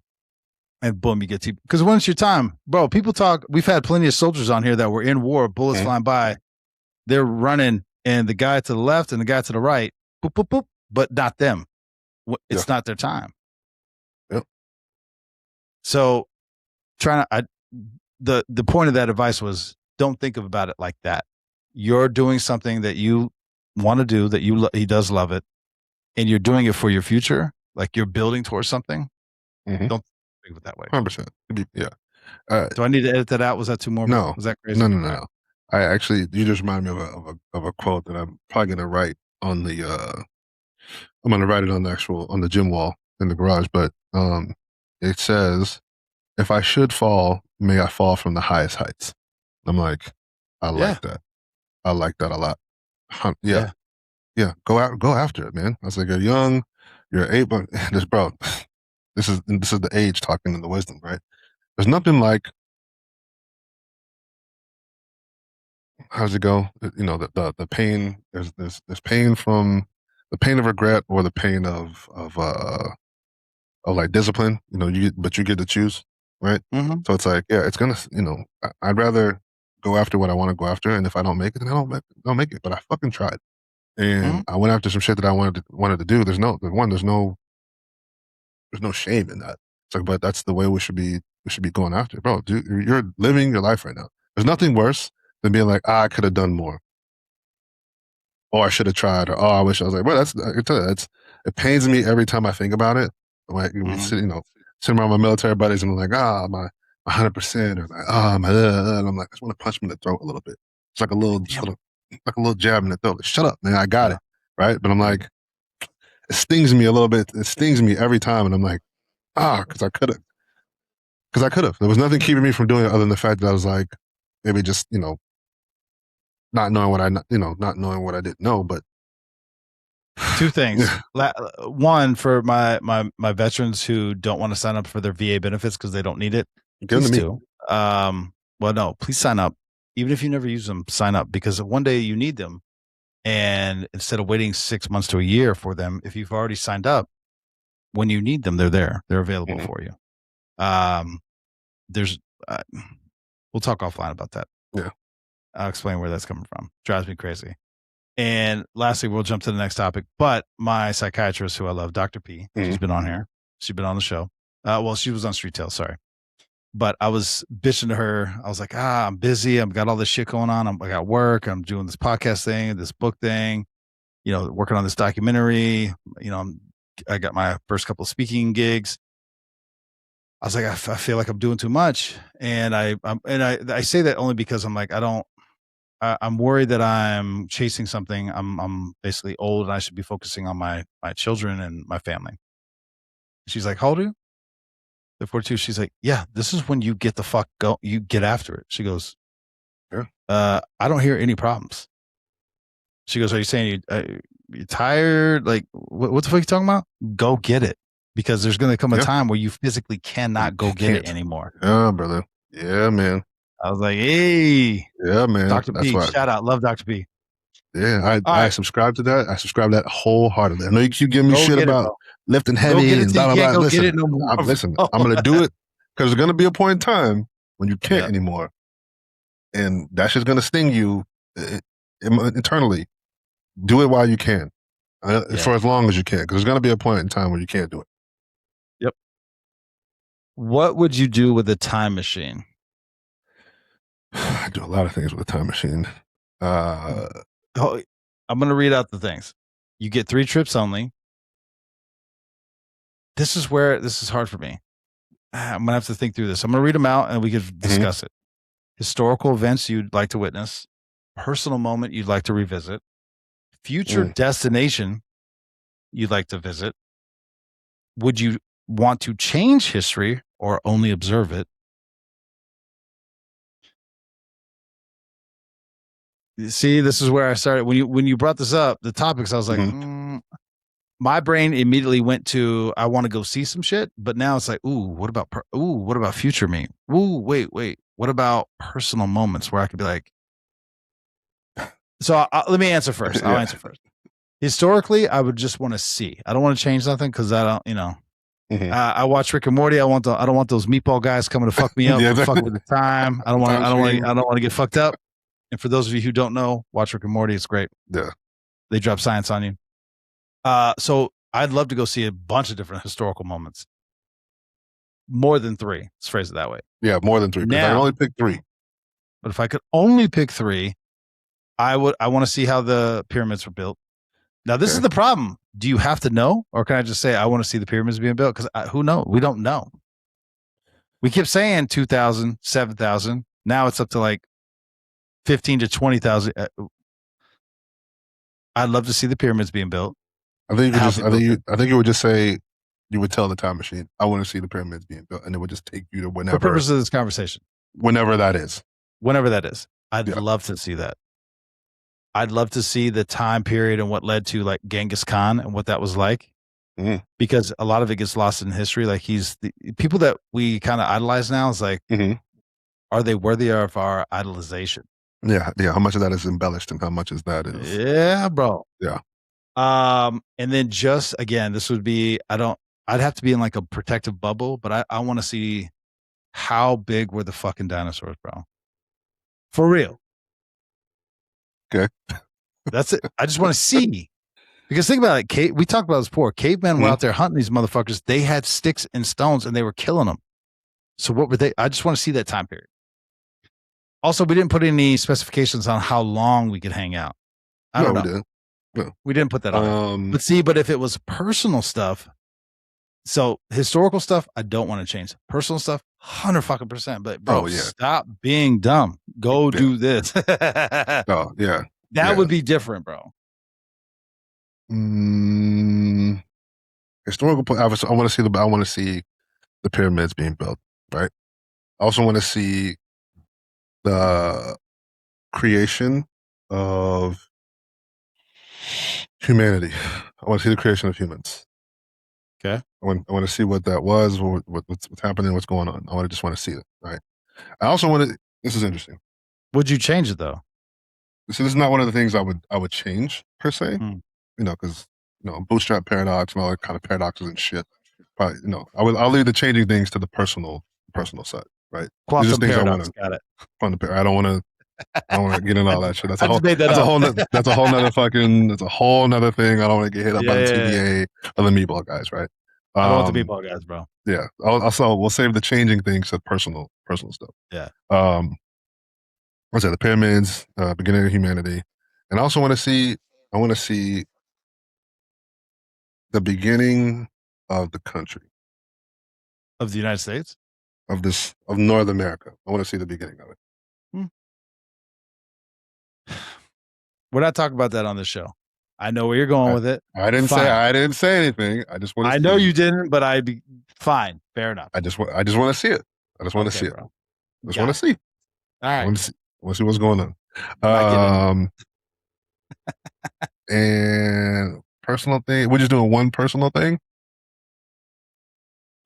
And boom, you get to, because when it's your time, bro, people talk, we've had plenty of soldiers on here that were in war, bullets flying by. They're running and the guy to the left and the guy to the right, boop, boop, boop, but not them. It's not their time. Yep. So the point of that advice was, don't think about it like that. You're doing something that you want to do, that he does love it, and you're doing it for your future. Like you're building towards something. Mm-hmm. Don't think of it that way. 100%. Yeah. Do I need to edit that out? Was that too morbid? No. Was that crazy? No. I actually, you just reminded me of a quote that I'm probably going to write on the, I'm going to write it on the gym wall in the garage, but it says, if I should fall, may I fall from the highest heights. I'm like, I like that. I like that a lot. Yeah. Go after it, man. I was like, you're young, you're able. Bro, this is the age talking and the wisdom, right? There's nothing like, how's it go? You know, the pain. There's pain from the pain of regret or the pain of like discipline. You know, but you get to choose, right? Mm-hmm. So it's like, it's gonna. You know, I'd rather go after what I want to go after, and if I don't make it, then I don't make it. But I fucking tried, and I went after some shit that I wanted to do. There's no shame in that. It's like, but that's the way we should be going after it. Bro, dude, you're living your life right now. There's nothing worse than being like, I could have done more. Or I should have tried, or I wish I was like, well, I can tell you, it pains me every time I think about it. Like, sitting around my military buddies and I'm like, my 100%, or like, my, and I'm like, I just want to punch me in the throat a little bit. It's like a little jab in the throat. Like, shut up, man, I got it. Right? But I'm like, it stings me a little bit. It stings me every time. And I'm like, because I could have. There was nothing keeping me from doing it other than the fact that I was like, maybe just, not knowing what I didn't know. But two things. One, for my veterans who don't want to sign up for their VA benefits because they don't need it, give them to me. Well, no, please sign up. Even if you never use them, sign up, because one day you need them. And instead of waiting 6 months to a year for them, if you've already signed up, when you need them, they're there. They're available for you. We'll talk offline about that. Yeah. I'll explain where that's coming from. Drives me crazy. And lastly, we'll jump to the next topic. But my psychiatrist, who I love, Dr. P, she's been on here. She's been on the show. Well, she was on Street Tales, sorry. But I was bitching to her. I was like, I'm busy. I've got all this shit going on. I got work. I'm doing this podcast thing, this book thing, working on this documentary. I got my first couple of speaking gigs. I was like, I feel like I'm doing too much. And I say that only because I'm like, I'm worried that I'm chasing something. I'm basically old and I should be focusing on my children and my family. She's like, how old are you? They're 42. She's like, yeah, this is when you get the fuck go. You get after it. She goes, I don't hear any problems. She goes, are you saying you're tired? Like, what the fuck are you talking about? Go get it. Because there's going to come a time where you physically cannot go get it anymore. Yeah, brother. Yeah, man. I was like, hey. Yeah, man. Dr. P, shout out. Love Dr. P. Yeah, I subscribe to that. I subscribe to that wholeheartedly. I know you keep giving me shit about lifting heavy and blah, blah, blah. Listen, I'm going to do it because there's going to be a point in time when you can't anymore. And that shit's going to sting you internally. Do it while you can. For as long as you can, because there's going to be a point in time where you can't do it. Yep. What would you do with a time machine? I do a lot of things with a time machine. I'm going to read out the things. You get 3 trips only. This is hard for me. I'm going to have to think through this. I'm going to read them out and we could discuss it. Historical events you'd like to witness. Personal moment you'd like to revisit. Future destination you'd like to visit. Would you want to change history or only observe it? See, this is where I started. When you brought this up, the topics, I was like, my brain immediately went to, I want to go see some shit. But now it's like, what about future me? Wait. What about personal moments where I could be like, so let me answer first. I'll answer first. Historically, I would just want to see. I don't want to change nothing because I don't, I watch Rick and Morty. I don't want those meatball guys coming to fuck me up, fuck with the time. I don't want to get fucked up. And for those of you who don't know, watch Rick and Morty. It's great. Yeah. They drop science on you. So I'd love to go see a bunch of different historical moments. More than 3. Let's phrase it that way. Yeah, more than 3. Because I can only pick 3. But if I could only pick 3, I want to see how the pyramids were built. Now, this is the problem. Do you have to know? Or can I just say, I want to see the pyramids being built? Because who knows? We don't know. We kept saying 2,000, 7,000. Now it's up to like 15 to 20,000. I'd love to see the pyramids being built. I think you would just say, you would tell the time machine, I want to see the pyramids being built, and it would just take you to whenever. For purposes of this conversation, whenever that is. I'd love to see that. I'd love to see the time period and what led to like Genghis Khan and what that was like, because a lot of it gets lost in history. Like he's the people that we kind of idolize now is like, are they worthy of our idolization? Yeah. How much of that is embellished and how much is that is? Yeah, bro. Yeah. And then just again, this would be I'd have to be in like a protective bubble, but I want to see how big were the fucking dinosaurs, bro. For real. Okay. That's it. I just want to see. Because think about it, we talked about this before. Cavemen were out there hunting these motherfuckers. They had sticks and stones and they were killing them. So what were they? I just want to see that time period. Also, we didn't put any specifications on how long we could hang out. I don't know. We didn't. No. We didn't put that on. But if it was personal stuff, so historical stuff, I don't want to change. Personal stuff, 100%. But bro, stop being dumb. Go do this. Oh yeah, that would be different, bro. Historical. I want to see the pyramids being built. Right. I also want to see the creation of humanity. I want to see the creation of humans. Okay. I want to see what that was, what's happening, what's going on. I just want to see it. Right. I also want to. This is interesting. Would you change it though? So this is not one of the things I would change per se. Because bootstrap paradox and all that kind of paradoxes and shit. Probably, I'll leave the changing things to the personal side. Right. Quantum paradox. Got it. I don't want to get into all that shit. That's a whole nother thing. I don't want to get hit up by the TVA or the meatball guys, right? I don't want the meatball guys, bro. Yeah. Also, we'll save the changing things to personal stuff. Yeah. What's that? The pyramids, beginning of humanity, and I also want to see. I want to see the beginning of the country of the United States of North America. I want to see the beginning of it. We're not talking about that on this show. I know where you're going with it. I didn't say anything. I just want to. I know you didn't, but fine. Fair enough. I just want to see it. I just want to see it. I just want to see. All right. I want to see what's going on. And personal thing. We're just doing one personal thing.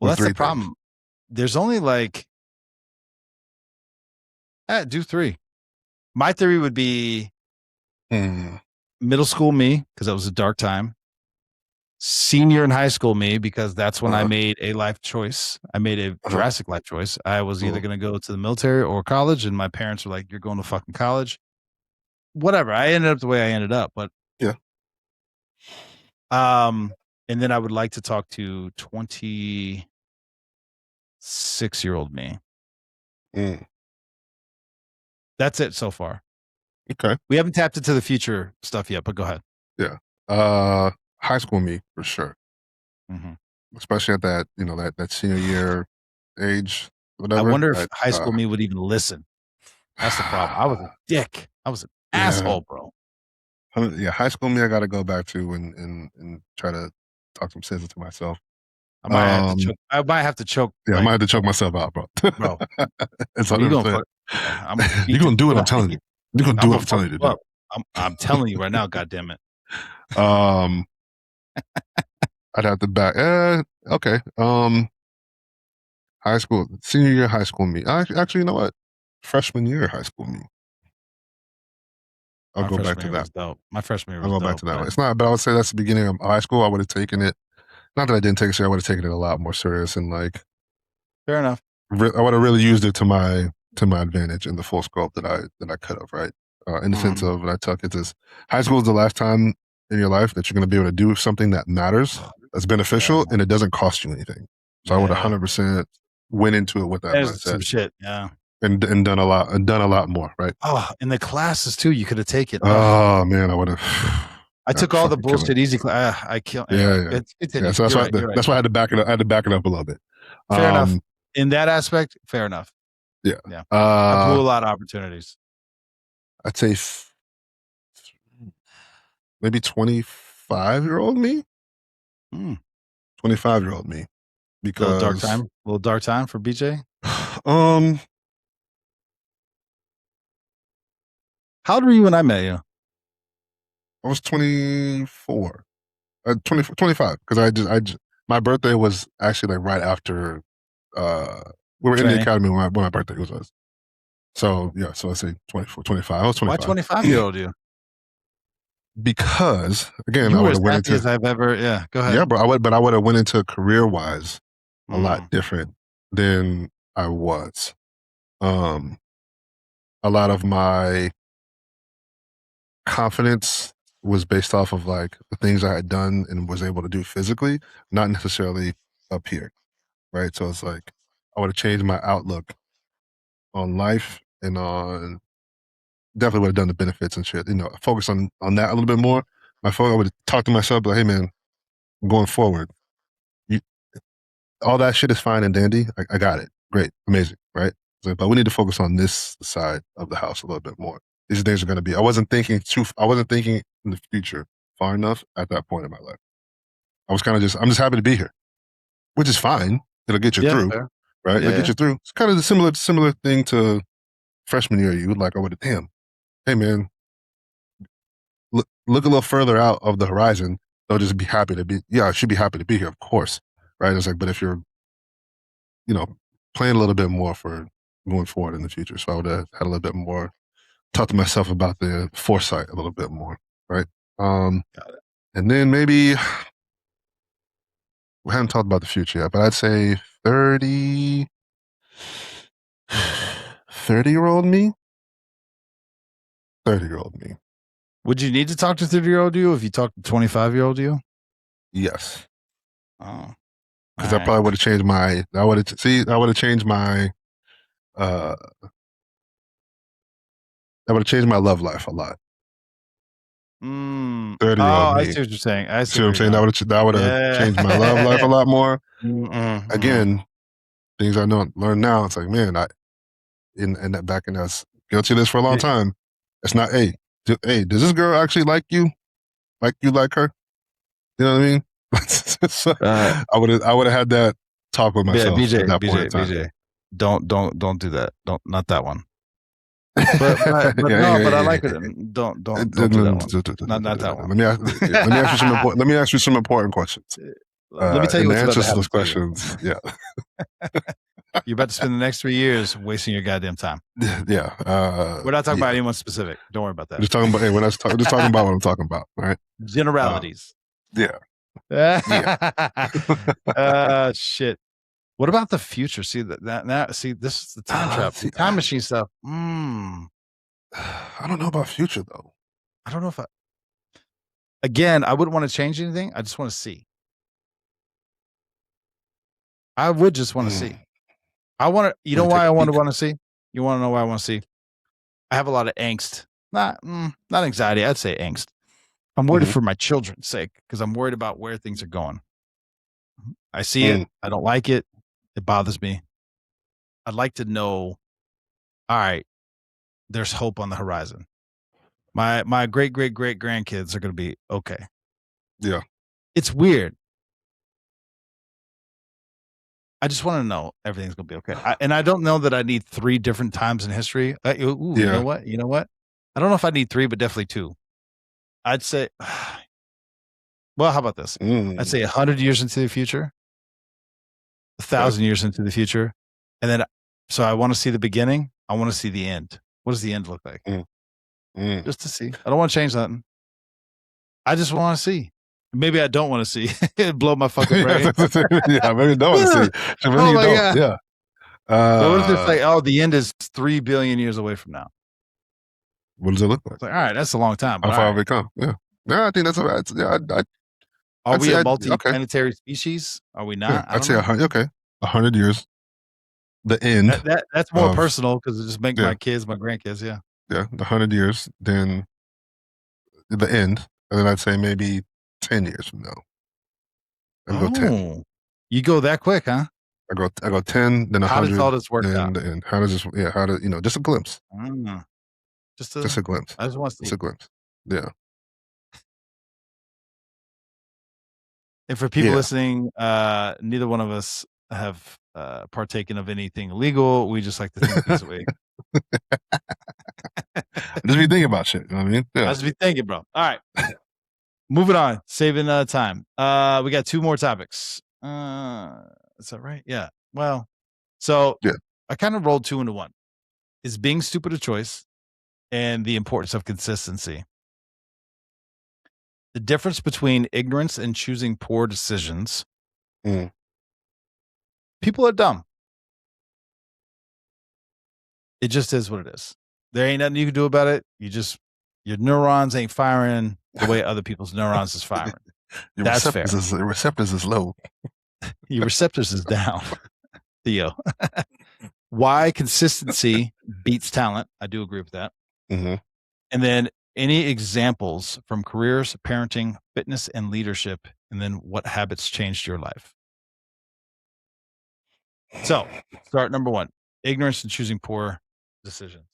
Well, that's the problem. There's only do 3. My theory would be middle school me, because that was a dark time. Senior in high school me, because that's when I made a life choice. I made a drastic life choice. I was either going to go to the military or college, and my parents were like, "You're going to fucking college." Whatever. I ended up the way I ended up, but yeah. And then I would like to talk to 26-year-old me. That's it so far. Okay. We haven't tapped into the future stuff yet, but go ahead. Yeah. High school me for sure. Especially at that, that senior year age, whatever. I wonder if high school me would even listen. That's the problem. I was a dick. I was an asshole, bro. Yeah, high school me I got to go back to and try to talk some sense into myself. I might have to choke. Yeah, I might have to choke myself out, bro. Bro. It's you're going to do what I'm telling you. You're going to do what I'm telling you to do. I'm telling you right now, goddammit. I'd have to back. Okay. High school, senior year, high school me. Actually, you know what? Freshman year, high school me. I'll go back to that. My freshman year was I'll go back to that one. It's not, but I would say that's the beginning of high school. I would have taken it. Not that I didn't take it serious. I would have taken it a lot more serious and fair enough. I would have really used it to my advantage in the full scope that I could have. Right. in the sense of what I tell kids is high school is the last time in your life that you're going to be able to do something that matters, that's beneficial, and it doesn't cost you anything. So I would 100% went into it with that mindset. Some shit, yeah. And done a lot more, right? Oh, and the classes too, you could have taken. Oh man, I would have. I took all the bullshit easy class. I killed. Yeah. So that's why that's why I had to back it up. I had to back it up a little bit. Fair enough. In that aspect, fair enough. Yeah. I blew a lot of opportunities. I'd say maybe 25-year-old me. 25-year-old me. Because a little dark time for BJ. How old were you when I met you? I was 24, 25. Because my birthday was actually like right after we were in the academy when my birthday was. So yeah, so let's say 24, 25. I was 25. Why 25-year-old you? Because again, you I were would have went into as I've ever. Yeah, go ahead. Yeah, bro. I would have went into career wise a lot different than I was. A lot of my confidence was based off of like the things I had done and was able to do physically, not necessarily up here, right? So it's like I would have changed my outlook on life and on definitely would have done the benefits and shit. Focus on that a little bit more. I would have talked to myself like, hey man, going forward, all that shit is fine and dandy. I got it. Great, amazing, right? But we need to focus on this side of the house a little bit more. These things are going to be. I wasn't thinking in the future far enough at that point in my life. I was kind of I'm just happy to be here, which is fine. It'll get you through, right? It'll get you through. It's kind of the similar thing to freshman year. You would like, I would have, damn, hey man, look a little further out of the horizon. They'll just be happy to be. Yeah, I should be happy to be here, of course, right? It's like, but if you're, playing a little bit more for going forward in the future, so I would have had a little bit more. Talk to myself about the foresight a little bit more, right? Got it. And then maybe we haven't talked about the future yet, but I'd say 30-year-old me. 30-year-old me. Would you need to talk to 30-year-old you if you talked to 25-year-old you? Yes. Oh. Because I probably would have changed my. I would have changed my. That would have changed my love life a lot. 30-year-old me. I see what you're saying. I see what I'm saying. That would have changed my love life a lot more. Again, things I learn now. It's like, man, in that back in us guilty of this for a long time. It's not, hey, does this girl actually like you? Like you like her? You know what I mean? So, I would have had that talk with myself. BJ, at that point in time. BJ, don't do that. Not that one. But I like it. Don't do that one. Not that one. Let me ask you some important questions. Let me tell you what's the about answers to those questions. Yeah. You're about to spend the next 3 years wasting your goddamn time. Yeah. We're not talking about anyone specific. Don't worry about that. We're just talking about. Hey, we're just talking about what I'm talking about. All right. Generalities. Yeah. Shit. What about the future? See see, this is the time travel, time machine stuff. I don't know about future though. I don't know if again, I wouldn't want to change anything. I just want to see. I would just want to see. I want to. You know why I want to see? You want to know why I want to see? I have a lot of angst. Not anxiety. I'd say angst. I'm worried for my children's sake because I'm worried about where things are going. I see it. I don't like it. It bothers me. I'd like to know, all right, there's hope on the horizon. My great grandkids are going to be okay. Yeah. It's weird. I just want to know everything's going to be okay. And I don't know that I need 3 different times in history. You know what? I don't know if I need 3, but definitely 2. I'd say, well, how about this? I'd say 100 years into the future, 1,000 years into the future. And then, so I want to see the beginning. I want to see the end. What does the end look like? Just to see. I don't want to change nothing. I just want to see. Maybe I don't want to see. It'd blow my fucking brain. Yeah, maybe I don't want to see. So oh my God. Yeah. But what if it's like, the end is 3 billion years away from now? What does it look like? It's like, all right, that's a long time. How far have we come? Yeah. I think that's about. Yeah, Are we a okay. multi-planetary species? Are we not? Yeah, I'd say 100. Okay, 100 years. The end. That's more personal because it just makes my kids, my grandkids. Yeah. Yeah, the 100 years. Then the end, and then I'd say maybe 10 years from now. I'd go 10. You go that quick, huh? I go 10, then 100. How does all this work out? The end. How does this? Yeah, how does just a glimpse? Just a glimpse. I just want to see. Just a glimpse. Yeah. And for people listening, neither one of us have partaken of anything illegal. We just like to think this way. Just be thinking about shit. You know what I mean? Yeah. Just be thinking, bro. All right. Moving on. Saving time. We got 2 more topics. Is that right? Yeah. Well, so I kind of rolled 2 into 1. Is being stupid a choice? And the importance of consistency. The difference between ignorance and choosing poor decisions. People are dumb. It just is what it is. There ain't nothing you can do about it. Your neurons ain't firing the way other people's neurons is firing. That's fair. Your receptors is low. Your receptors is down. Theo. Why consistency beats talent. I do agree with that. Mm-hmm. And then any examples from careers, parenting, fitness, and leadership, and then what habits changed your life. So, start number 1, ignorance and choosing poor decisions.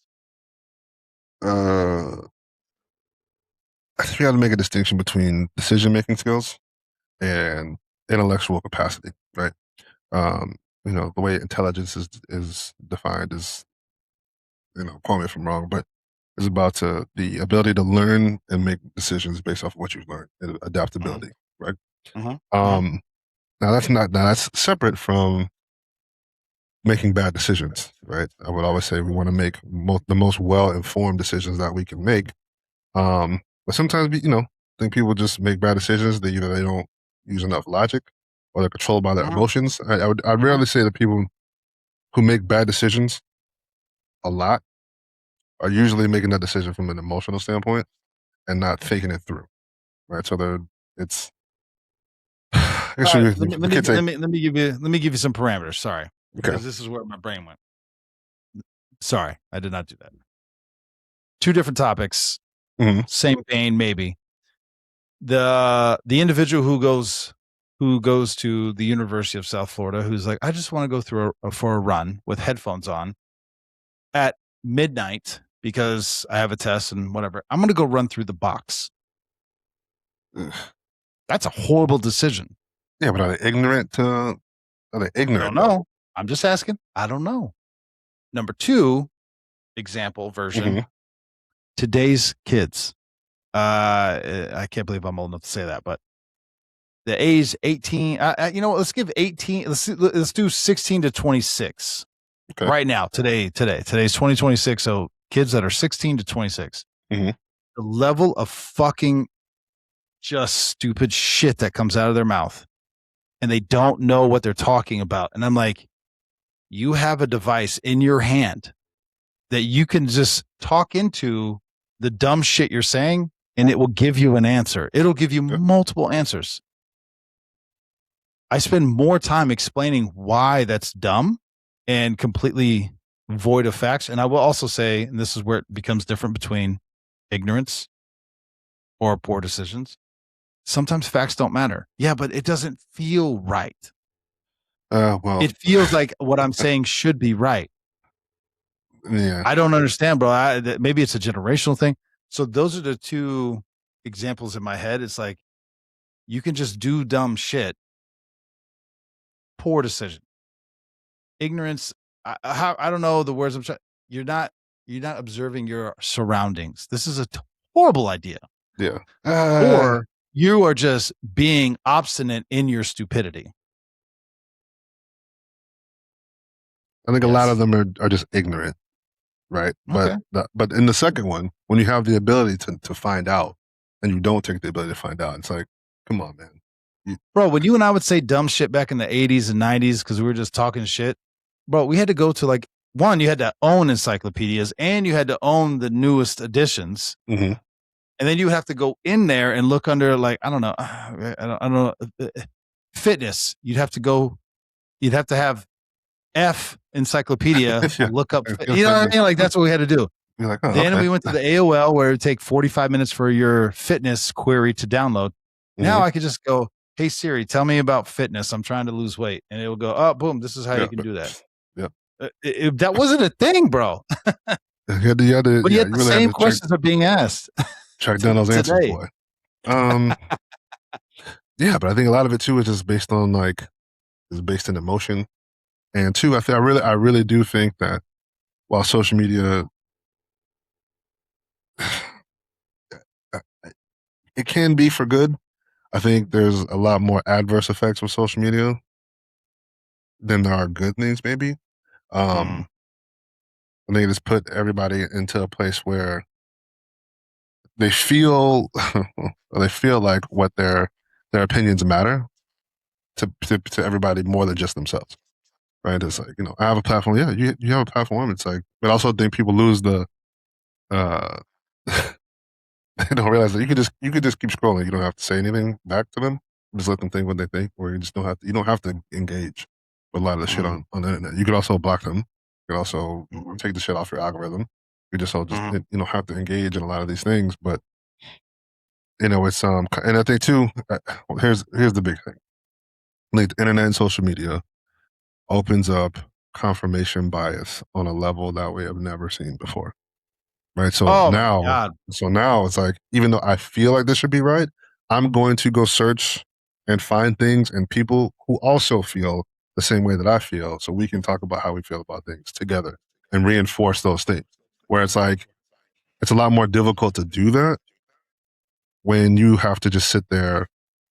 I think we got to make a distinction between decision-making skills and intellectual capacity, right? The way intelligence is defined is, call me if I'm wrong, but it's about the ability to learn and make decisions based off of what you've learned, and adaptability, right? Now that's separate from making bad decisions, right? I would always say we want to make the most well-informed decisions that we can make. But sometimes, I think people just make bad decisions. They don't use enough logic, or they're controlled by their emotions. I'd rarely say that people who make bad decisions a lot are usually making that decision from an emotional standpoint and not thinking it through, right? So it's. Let me give you some parameters. Sorry, because this is where my brain went. Sorry, I did not do that. 2 different topics, same vein, maybe. The individual who goes to the University of South Florida, who's like, I just want to go through for a run with headphones on at midnight because I have a test and whatever. I'm going to go run through the box. That's a horrible decision. Yeah, but are they ignorant? I don't know. I'm just asking. I don't know. Number 2, example version. Today's kids. I can't believe I'm old enough to say that, but the age 18. Let's give 18. Let's do 16 to 26. Okay. Right now, today's 2026. So kids that are 16 to 26. The level of fucking just stupid shit that comes out of their mouth, and they don't know what they're talking about. And I'm like, you have a device in your hand that you can just talk into the dumb shit you're saying, and it will give you an answer. It'll give you multiple answers. I spend more time explaining why that's dumb and completely void of facts. And I will also say, and this is where it becomes different between ignorance or poor decisions. Sometimes facts don't matter. Yeah, but it doesn't feel right. It feels like what I'm saying should be right. Yeah, I don't understand, bro. Maybe it's a generational thing. So those are the 2 examples in my head. It's like you can just do dumb shit. Poor decision. Ignorance. I don't know the words I'm trying. You're not observing your surroundings. This is a horrible idea. Yeah. Or you are just being obstinate in your stupidity. I think a lot of them are just ignorant, right? But but in the second one, when you have the ability to find out and you don't take the ability to find out, it's like, come on, man. Bro, when you and I would say dumb shit back in the 80s and 90s because we were just talking shit, bro, we had to go to like one, you had to own encyclopedias and you had to own the newest editions. Mm-hmm. And then you have to go in there and look under, like, I don't know, fitness. You'd have to have F encyclopedia, Yeah. look up, you know what I mean? Like, that's what we had to do. You're like, oh, Then okay. we went to the AOL where it would take 45 minutes for your fitness query to download. Now I could just go, hey, Siri, tell me about fitness. I'm trying to lose weight. And it will go, oh, boom, this is how you can do that. Yep. That wasn't a thing, bro. But yet the really same questions are being asked. Track down those answers, boy. Yeah, but I think a lot of it too is just based on is based in emotion. And two, I really do think that while social media, it can be for good, I think there's a lot more adverse effects of social media than there are good things, maybe. I think it just put everybody into a place where they feel like what their opinions matter to everybody more than just themselves, right? It's like, I have a platform. Yeah, you have a platform. It's like, but I also think people lose the they don't realize that you could just keep scrolling. You don't have to say anything back to them. Just let them think what they think, or you don't have to engage with a lot of the shit on the internet. You could also block them. You could also take the shit off your algorithm. You just have to engage in a lot of these things. But it's and I think too, here's the big thing. Like, the internet and social media opens up confirmation bias on a level that we have never seen before. Right. So now it's like, even though I feel like this should be right, I'm going to go search and find things and people who also feel the same way that I feel, so we can talk about how we feel about things together and reinforce those things. Where it's like, it's a lot more difficult to do that when you have to just sit there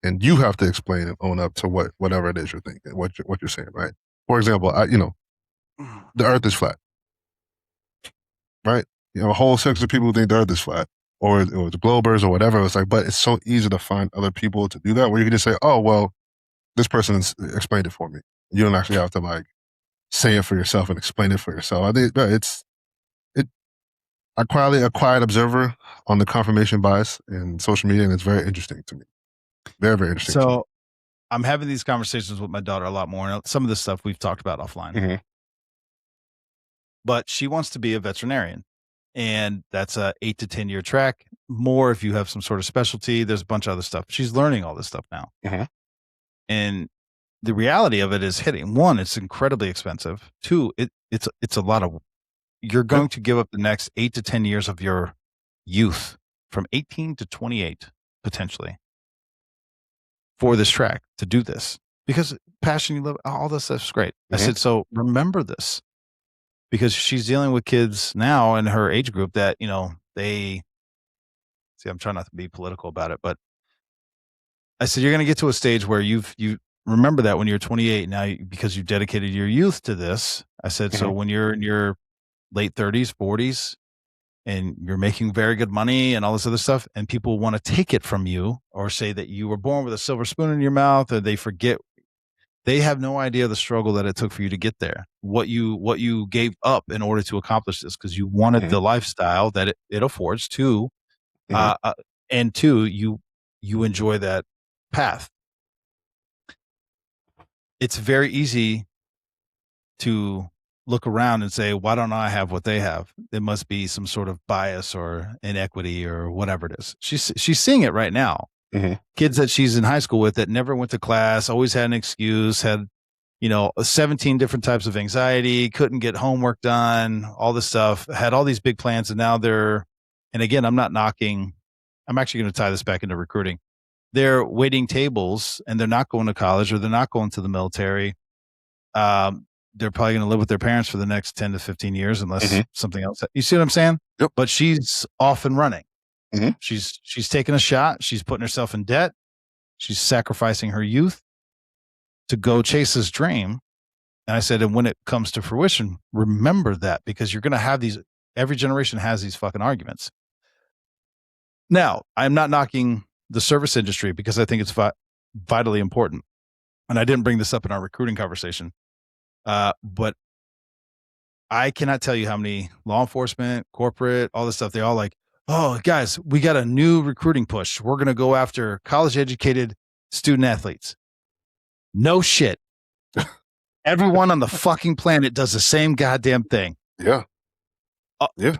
and you have to explain and own up to whatever it is you're thinking, what you're saying, right? For example, the Earth is flat, right? You have a whole section of people who think the Earth is flat, or the globers or whatever. It's like, but it's so easy to find other people to do that, where you can just say, oh, well, this person explained it for me. You don't actually have to say it for yourself and explain it for yourself. I think I'm quietly a quiet observer on the confirmation bias in social media, and it's very interesting to me. Very, very interesting. So I'm having these conversations with my daughter a lot more. And some of this stuff we've talked about offline. Mm-hmm. But she wants to be a veterinarian. And that's a 8 to 10 year track. More if you have some sort of specialty. There's a bunch of other stuff. She's learning all this stuff now. Mm-hmm. And the reality of it is hitting. One, it's incredibly expensive. Two, it's a lot of, you're going to give up the next 8 to 10 years of your youth from 18 to 28, potentially, for this track to do this, because passion, you love, all this stuff's great. Mm-hmm. I said, so remember this, because she's dealing with kids now in her age group that, they see, I'm trying not to be political about it, but I said, you're going to get to a stage where you remember that when you're 28 now, because you dedicated your youth to this. I said, so when you're in your late 30s, 40s, and you're making very good money and all this other stuff, and people want to take it from you or say that you were born with a silver spoon in your mouth, or they forget, they have no idea the struggle that it took for you to get there, what you gave up in order to accomplish this, because you wanted the lifestyle that it affords to, and two, you enjoy that path. It's very easy to look around and say, why don't I have what they have? There must be some sort of bias or inequity or whatever it is. She's seeing it right now. Mm-hmm. Kids that she's in high school with that never went to class, always had an excuse, had, 17 different types of anxiety, couldn't get homework done, all this stuff, had all these big plans. And now and again, I'm not knocking, I'm actually going to tie this back into recruiting. They're waiting tables and they're not going to college, or they're not going to the military. They're probably going to live with their parents for the next 10 to 15 years, unless something else. You see what I'm saying? Yep. But she's off and running. Mm-hmm. She's taking a shot. She's putting herself in debt. She's sacrificing her youth to go chase this dream. And I said, and when it comes to fruition, remember that, because you're going to have every generation has these fucking arguments. Now, I'm not knocking the service industry, because I think it's vitally important. And I didn't bring this up in our recruiting conversation. But I cannot tell you how many law enforcement, corporate, all this stuff, they all like, oh, guys, we got a new recruiting push. We're going to go after college-educated student athletes. No shit. Everyone on the fucking planet does the same goddamn thing. Yeah. Yeah.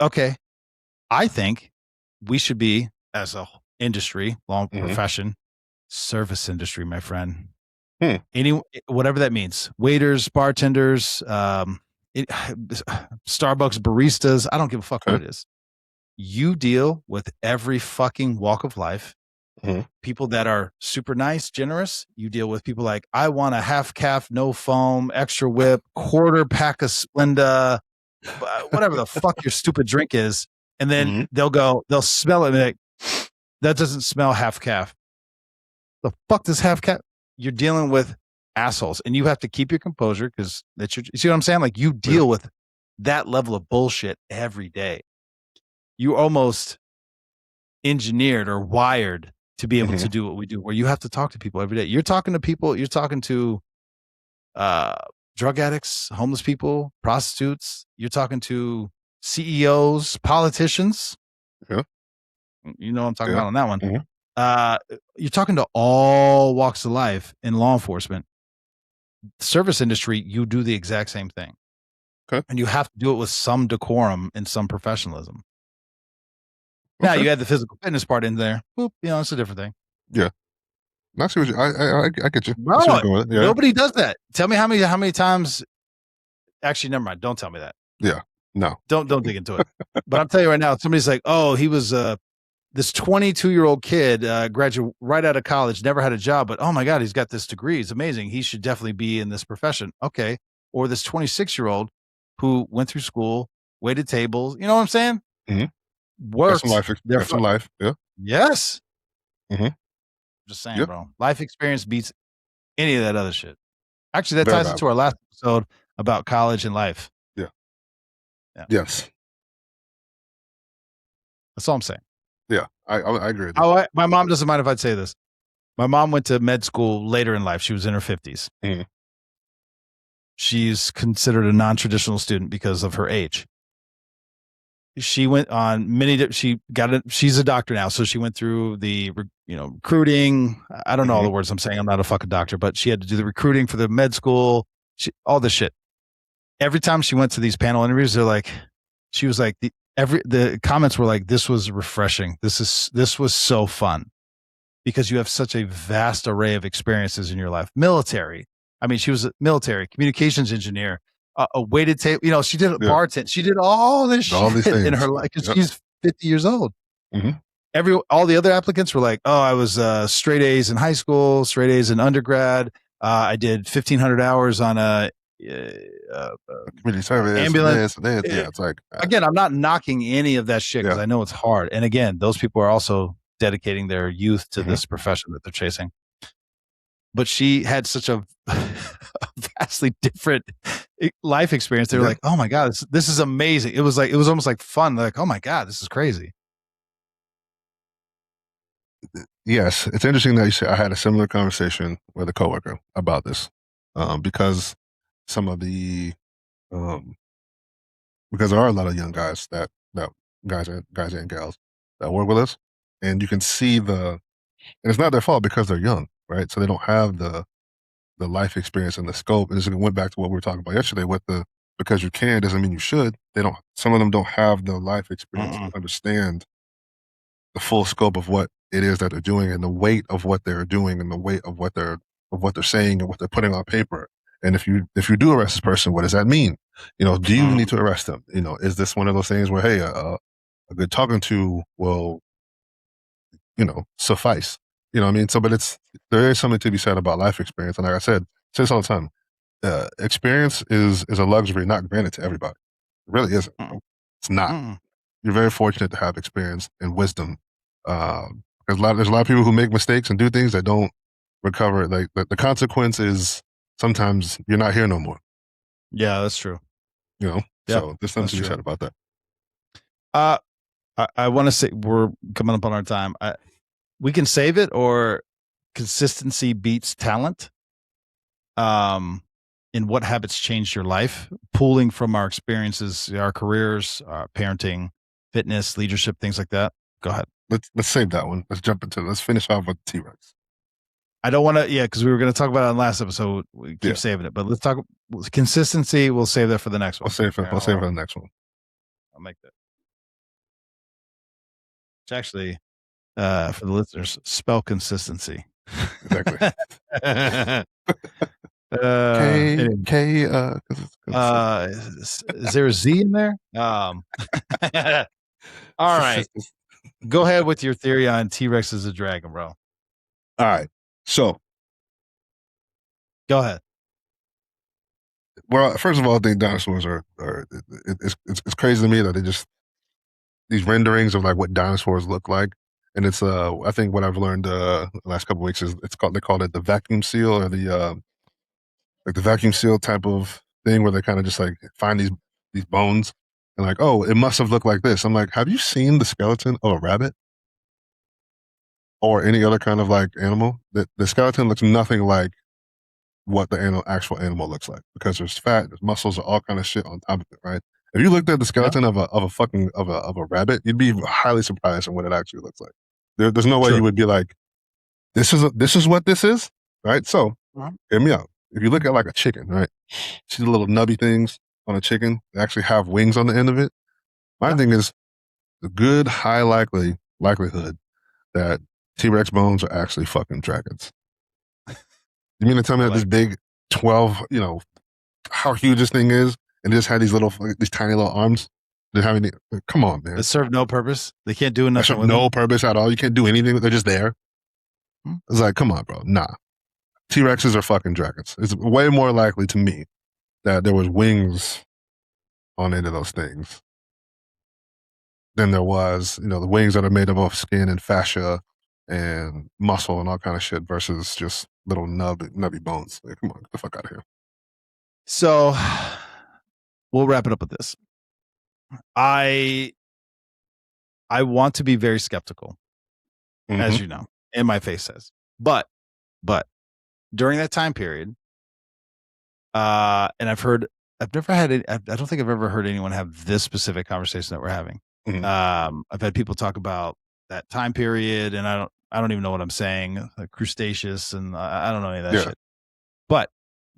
Okay. I think we should be, as a industry, law profession, service industry, my friend. Whatever that means. Waiters, bartenders, Starbucks baristas. I don't give a fuck what it is. You deal with every fucking walk of life. People that are super nice, generous. You deal with people like, I want a half calf, no foam, extra whip, quarter pack of Splenda, whatever the fuck your stupid drink is. And then they'll smell it and be like, that doesn't smell half calf. The fuck does half calf? You're dealing with assholes, and you have to keep your composure because that's your. You see what I'm saying? Like, you deal with that level of bullshit every day. You almost engineered or wired to be able to do what we do, where you have to talk to people every day. You're talking to people. You're talking to drug addicts, homeless people, prostitutes. You're talking to CEOs, politicians. Yeah. You know what I'm talking about on that one. You're talking to all walks of life in law enforcement. Service industry, you do the exact same thing. And you have to do it with some decorum and some professionalism. Now you add the physical fitness part in there. Boop, it's a different thing. Yeah. I see what you, I get you. Bro, nobody does that. Tell me how many times. Actually, never mind. Don't tell me that. Yeah. No. Don't dig into it. But I'm telling you right now, somebody's like, oh, he was this 22-year-old kid, graduated right out of college, never had a job, but oh my God, he's got this degree. It's amazing. He should definitely be in this profession. Okay. Or this 26-year-old who went through school, waited tables. You know what I'm saying? Worked. Some life. Yeah. Yes. Just saying, bro. Life experience beats any of that other shit. Actually, that ties into our last episode about college and life. Yeah. Yes. That's all I'm saying. Yeah, I agree with you. My mom doesn't mind if I'd say this. My mom went to med school later in life. She was in her 50s. She's considered a non-traditional student because of her age. She went on she's a doctor now. So she went through the, recruiting. I don't know all the words I'm saying. I'm not a fucking doctor, but she had to do the recruiting for the med school, all this shit. Every time she went to these panel interviews, she was like, the comments were like, this was refreshing. This was so fun because you have such a vast array of experiences in your life. Military. I mean, she was a military communications engineer, a weighted table. She did bartend. She did all this shit in her life because she's 50 years old. All the other applicants were like, oh, I was straight A's in high school, straight A's in undergrad. I did 1,500 hours on a community service ambulance. It's like, again, I'm not knocking any of that shit because I know it's hard. And again, those people are also dedicating their youth to this profession that they're chasing. But she had such a vastly different life experience. They were like, oh my God, this is amazing. It was almost like fun. Like, oh my God, this is crazy. Yes. It's interesting that you say I had a similar conversation with a coworker about this because some of the because there are a lot of young guys that guys and gals that work with us, and you can see and it's not their fault because they're young, right? So they don't have the life experience and the scope. And this went back to what we were talking about yesterday with because you can doesn't mean you should. Some of them don't have the life experience to understand the full scope of what it is that they're doing and the weight of what they're doing and the weight of what they're saying and what they're putting on paper. And if you do arrest this person, what does that mean? Do you need to arrest them? Is this one of those things where, hey, a good talking to will, suffice? You know what I mean? So, but there is something to be said about life experience. And like I said, I say this all the time, experience is a luxury not granted to everybody. It really isn't. It's not. You're very fortunate to have experience and wisdom. Because there's a lot of people who make mistakes and do things that don't recover. Like the consequence is sometimes you're not here no more. Yeah, that's true. So there's something to be said about that. I want to say we're coming up on our time. We can save it, or consistency beats talent. in what habits changed your life, pooling from our experiences, our careers, parenting, fitness, leadership, things like that. Go ahead. Let's save that one. Let's jump into it. Let's finish off with T-Rex. I don't want to, because we were going to talk about it on last episode. We keep saving it, but let's talk consistency. We'll save that for the next one. I'll save it for the next one. I'll make that. It's actually, for the listeners, spell consistency. Exactly. Is there a Z in there? All right. Go ahead with your theory on T-Rex as a dragon, bro. All right. So, go ahead. Well, first of all, I think dinosaurs are it's crazy to me that they just these renderings of like what dinosaurs look like, and it's I think what I've learned the last couple of weeks is they call it the vacuum seal, or the like the vacuum seal type of thing where they kind of just like find these bones and like, oh, it must have looked like this. I'm like, have you seen the skeleton of a rabbit? Or any other kind of like animal? The skeleton looks nothing like what the actual animal looks like, because there's fat, there's muscles, all kind of shit on top of it, right? If you looked at the skeleton of a rabbit, you'd be highly surprised at what it actually looks like. There's no way you would be like, this is what this is, right? So hear me out. If you look at like a chicken, right? See the little nubby things on a chicken? They actually have wings on the end of it. My thing is the good high likelihood that T-Rex bones are actually fucking dragons. You mean to tell me that this big 12, how huge this thing is, and just had these tiny little arms? Come on, man. They serve no purpose. They can't do nothing with no purpose at all. You can't do anything. They're just there. It's like, come on, bro. Nah. T-Rexes are fucking dragons. It's way more likely to me that there was wings on any of those things than there was, the wings that are made up of skin and fascia and muscle and all kind of shit versus just little nubby bones. Like, come on, get the fuck out of here. So we'll wrap it up with this. I want to be very skeptical, as you know, and my face says. But during that time period, and I've never had it. I don't think I've ever heard anyone have this specific conversation that we're having. I've had people talk about that time period, and I don't even know what I'm saying, like Cretaceous, and I don't know any of that shit. But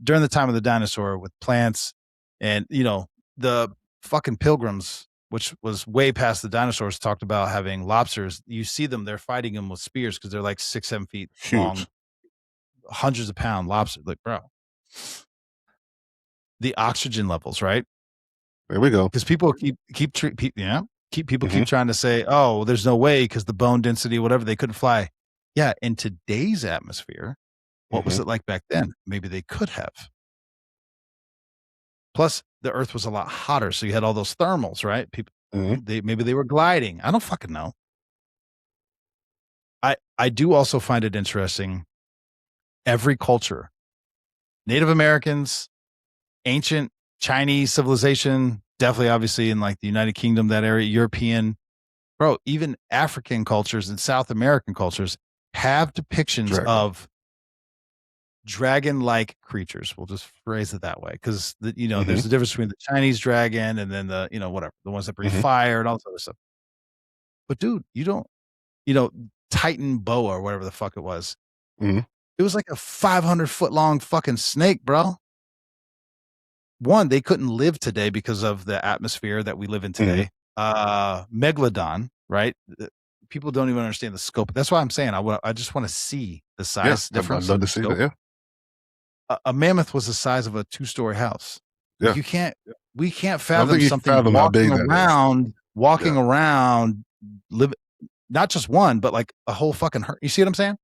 during the time of the dinosaur with plants and, the fucking pilgrims, which was way past the dinosaurs, talked about having lobsters. You see them, they're fighting them with spears because they're like 6-7 feet long, hundreds of pound lobsters. Like, bro, the oxygen levels, right? There we go. Because people keep trying to say, oh, there's no way because the bone density, whatever, they couldn't fly. Yeah, in today's atmosphere, what was it like back then? Maybe they could have. Plus, the Earth was a lot hotter, so you had all those thermals, right? People, maybe they were gliding. I don't fucking know. I do also find it interesting. Every culture, Native Americans, ancient Chinese civilization, definitely, obviously, in like the United Kingdom, that area, European, bro, even African cultures and South American cultures have depictions of dragon-like creatures. We'll just phrase it that way, because there's a difference between the Chinese dragon and then the whatever, the ones that breathe fire and all this other stuff. But dude, you don't, Titan boa or whatever the fuck it was. It was like a 500-foot long fucking snake, bro. One, they couldn't live today because of the atmosphere that we live in today. Megalodon, right? People don't even understand the scope. That's why I'm saying I just want to see the size difference. I'd love to see that. Yeah. A mammoth was the size of a 2-story house. Yeah. We can't fathom something walking around, live, not just one, but like a whole fucking herd. You see what I'm saying?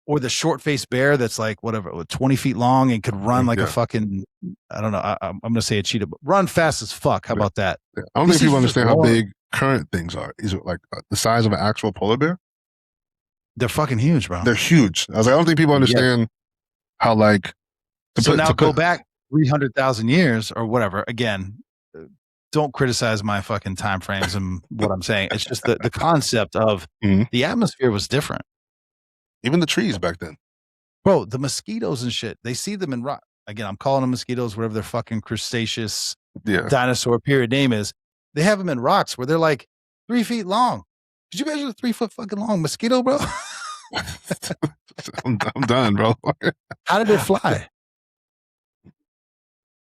Or the short-faced bear that's like, 20 feet long and could run like a fucking, I don't know. I'm going to say a cheetah, but run fast as fuck. How about that? Yeah. I don't think people understand how big current things are. These are like the size of an actual polar bear. They're fucking huge, bro. They're huge. I was like, I don't think people understand how like. Go back 300,000 years or whatever. Again, don't criticize my fucking time frames and what I'm saying. It's just the concept of the atmosphere was different. Even the trees back then. Bro, the mosquitoes and shit, they see them in rock. again, I'm calling them mosquitoes, whatever their fucking crustaceous Yeah. dinosaur period name is. They have them in rocks where they're like 3 feet long. Could you imagine a 3 foot fucking long mosquito, bro? I'm done, bro. How did it fly?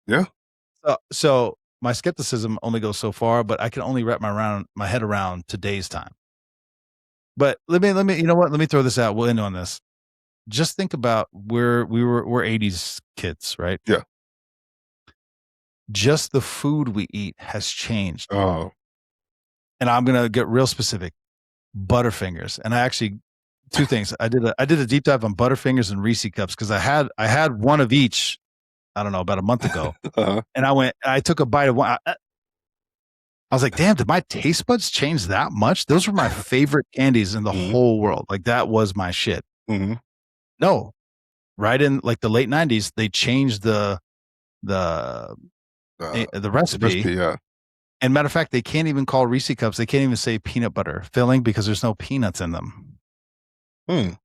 Yeah. So my skepticism only goes so far, but I can only wrap my head around today's time. But let me, you know what? Let me throw this out. We'll end on this. Just think about we're 80s kids, right? Yeah. Just the food we eat has changed. Oh. And I'm gonna get real specific. Butterfingers. And I actually, two things. I did a deep dive on Butterfingers and Reese cups because I had one of each, I don't know, about a month ago. And I took a bite of one. I was like, damn, did my taste buds change that much? Those were my favorite candies in the whole world. Like that was my shit. Mm-hmm. No, right in like the late 90s, they changed the recipe. Yeah. And matter of fact, they can't even call Reese cups. They can't even say peanut butter filling because there's no peanuts in them. Read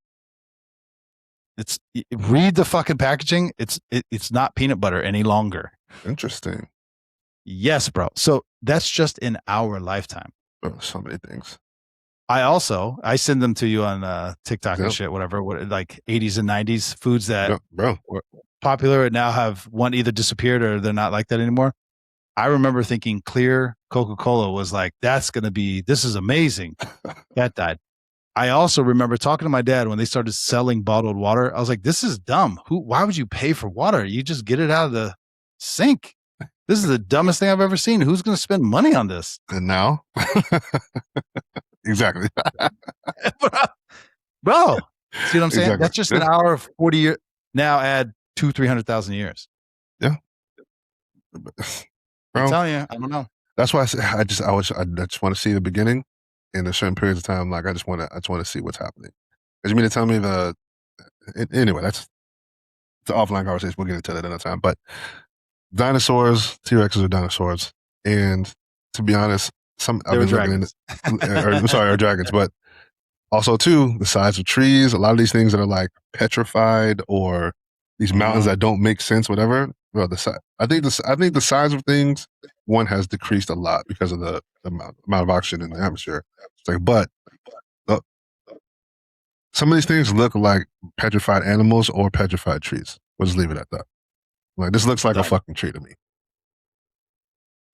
the fucking packaging. It's not peanut butter any longer. Interesting. Yes, bro. So that's just in our lifetime. Oh, so many things. I send them to you on TikTok and shit, whatever, like 80s and 90s foods that were popular and now have one either disappeared or they're not like that anymore. I remember thinking clear Coca-Cola was like, this is amazing. That died. I also remember talking to my dad when they started selling bottled water. I was like, this is dumb. Why would you pay for water? You just get it out of the sink. This is the dumbest thing I've ever seen. Who's going to spend money on this? And now? Exactly. Bro, see what I'm saying? Exactly. That's just an hour of 40 years. Now add 300,000 years. Yeah. Bro, I'm telling you, I don't know. That's why I just want to see the beginning in a certain periods of time. Like I just want to see what's happening. Because you mean to tell me anyway, that's the offline conversation. We'll get into that another time. But dinosaurs, T-Rexes are dinosaurs. And to be honest, I've been dragons. Or dragons, but also too, the size of trees, a lot of these things that are like petrified or these mountains that don't make sense, whatever. Well, I think the size of things, one, has decreased a lot because of the amount of oxygen in the atmosphere. It's like, but some of these things look like petrified animals or petrified trees. We'll just leave it at that. Like, this looks like a fucking tree to me.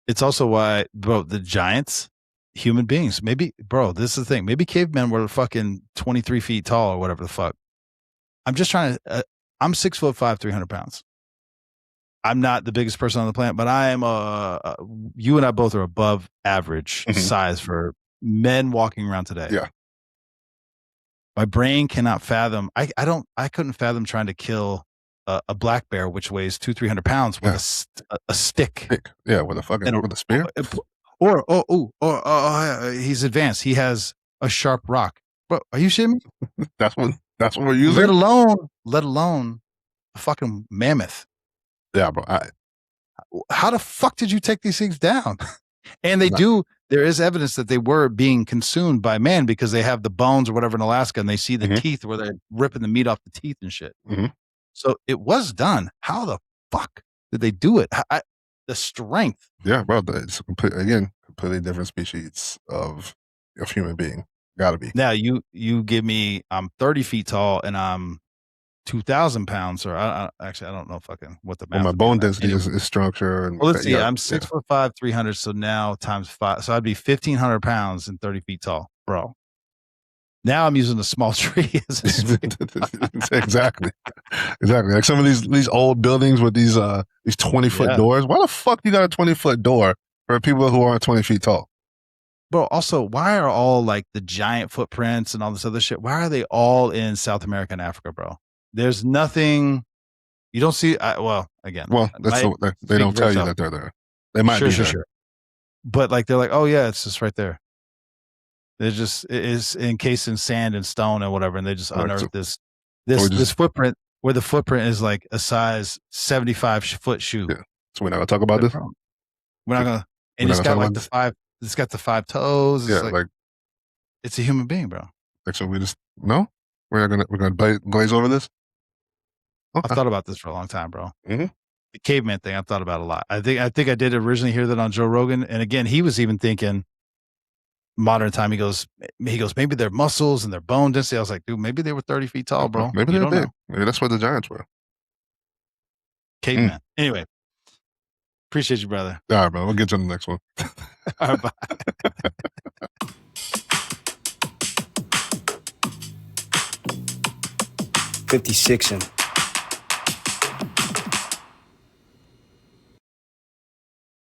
It's also why, bro, the giants, human beings, maybe, bro, this is the thing. Maybe cavemen were fucking 23 feet tall or whatever the fuck. I'm just trying to, I'm 6'5", 300 pounds. I'm not the biggest person on the planet, but I am you and I both are above average size for men walking around today. Yeah. My brain cannot fathom. I couldn't fathom trying to kill a black bear, which weighs 200-300 pounds with a stick. Yeah. With a spear. Or he's advanced. He has a sharp rock. Bro, are you shitting me? That's what we're using. Let alone a fucking mammoth. Yeah, bro. How the fuck did you take these things down? And there is evidence that they were being consumed by man because they have the bones or whatever in Alaska and they see the teeth where they're ripping the meat off the teeth and shit. So it was done. How the fuck did they do it? The strength. Yeah, bro. It's completely different species of human being. Gotta be. Now you give me, I'm 30 feet tall and I'm 2,000 pounds, or I don't know fucking what the math. Well, my bone density is structure. And well, let's see. I'm 6'5", 300. So now times 5. So I'd be 1,500 pounds and 30 feet tall, bro. Now I'm using a small tree as a speed. Exactly. Like some of these old buildings with these 20-foot doors. Why the fuck you got a 20-foot door for people who aren't 20 feet tall? Bro, also, why are all like the giant footprints and all this other shit? Why are they all in South America and Africa, bro? There's nothing you don't see. Again, they don't tell you that they're there. They might be there. Sure. But like they're like, oh yeah, it's just right there. They're just it is encased in sand and stone and whatever, and they just unearth this footprint where the footprint is like a size 75-foot shoe. Yeah. So we're not gonna talk about this. We're not gonna. And it's got like the 5. It's got the 5 toes. It's like it's a human being, bro. Like so, we just no. We're gonna glaze over this. I've thought about this for a long time, bro. Mm-hmm. The caveman thing, I've thought about a lot. I think I did originally hear that on Joe Rogan, and again, he was even thinking modern time. He goes, maybe their muscles and their bone density. I was like, dude, maybe they were 30 feet tall, bro. Maybe you they're don't big. know. Maybe that's what the Giants were. Anyway, appreciate you, brother. All right, man. We'll get you on the next one. All right, bye. Fifty Sixin.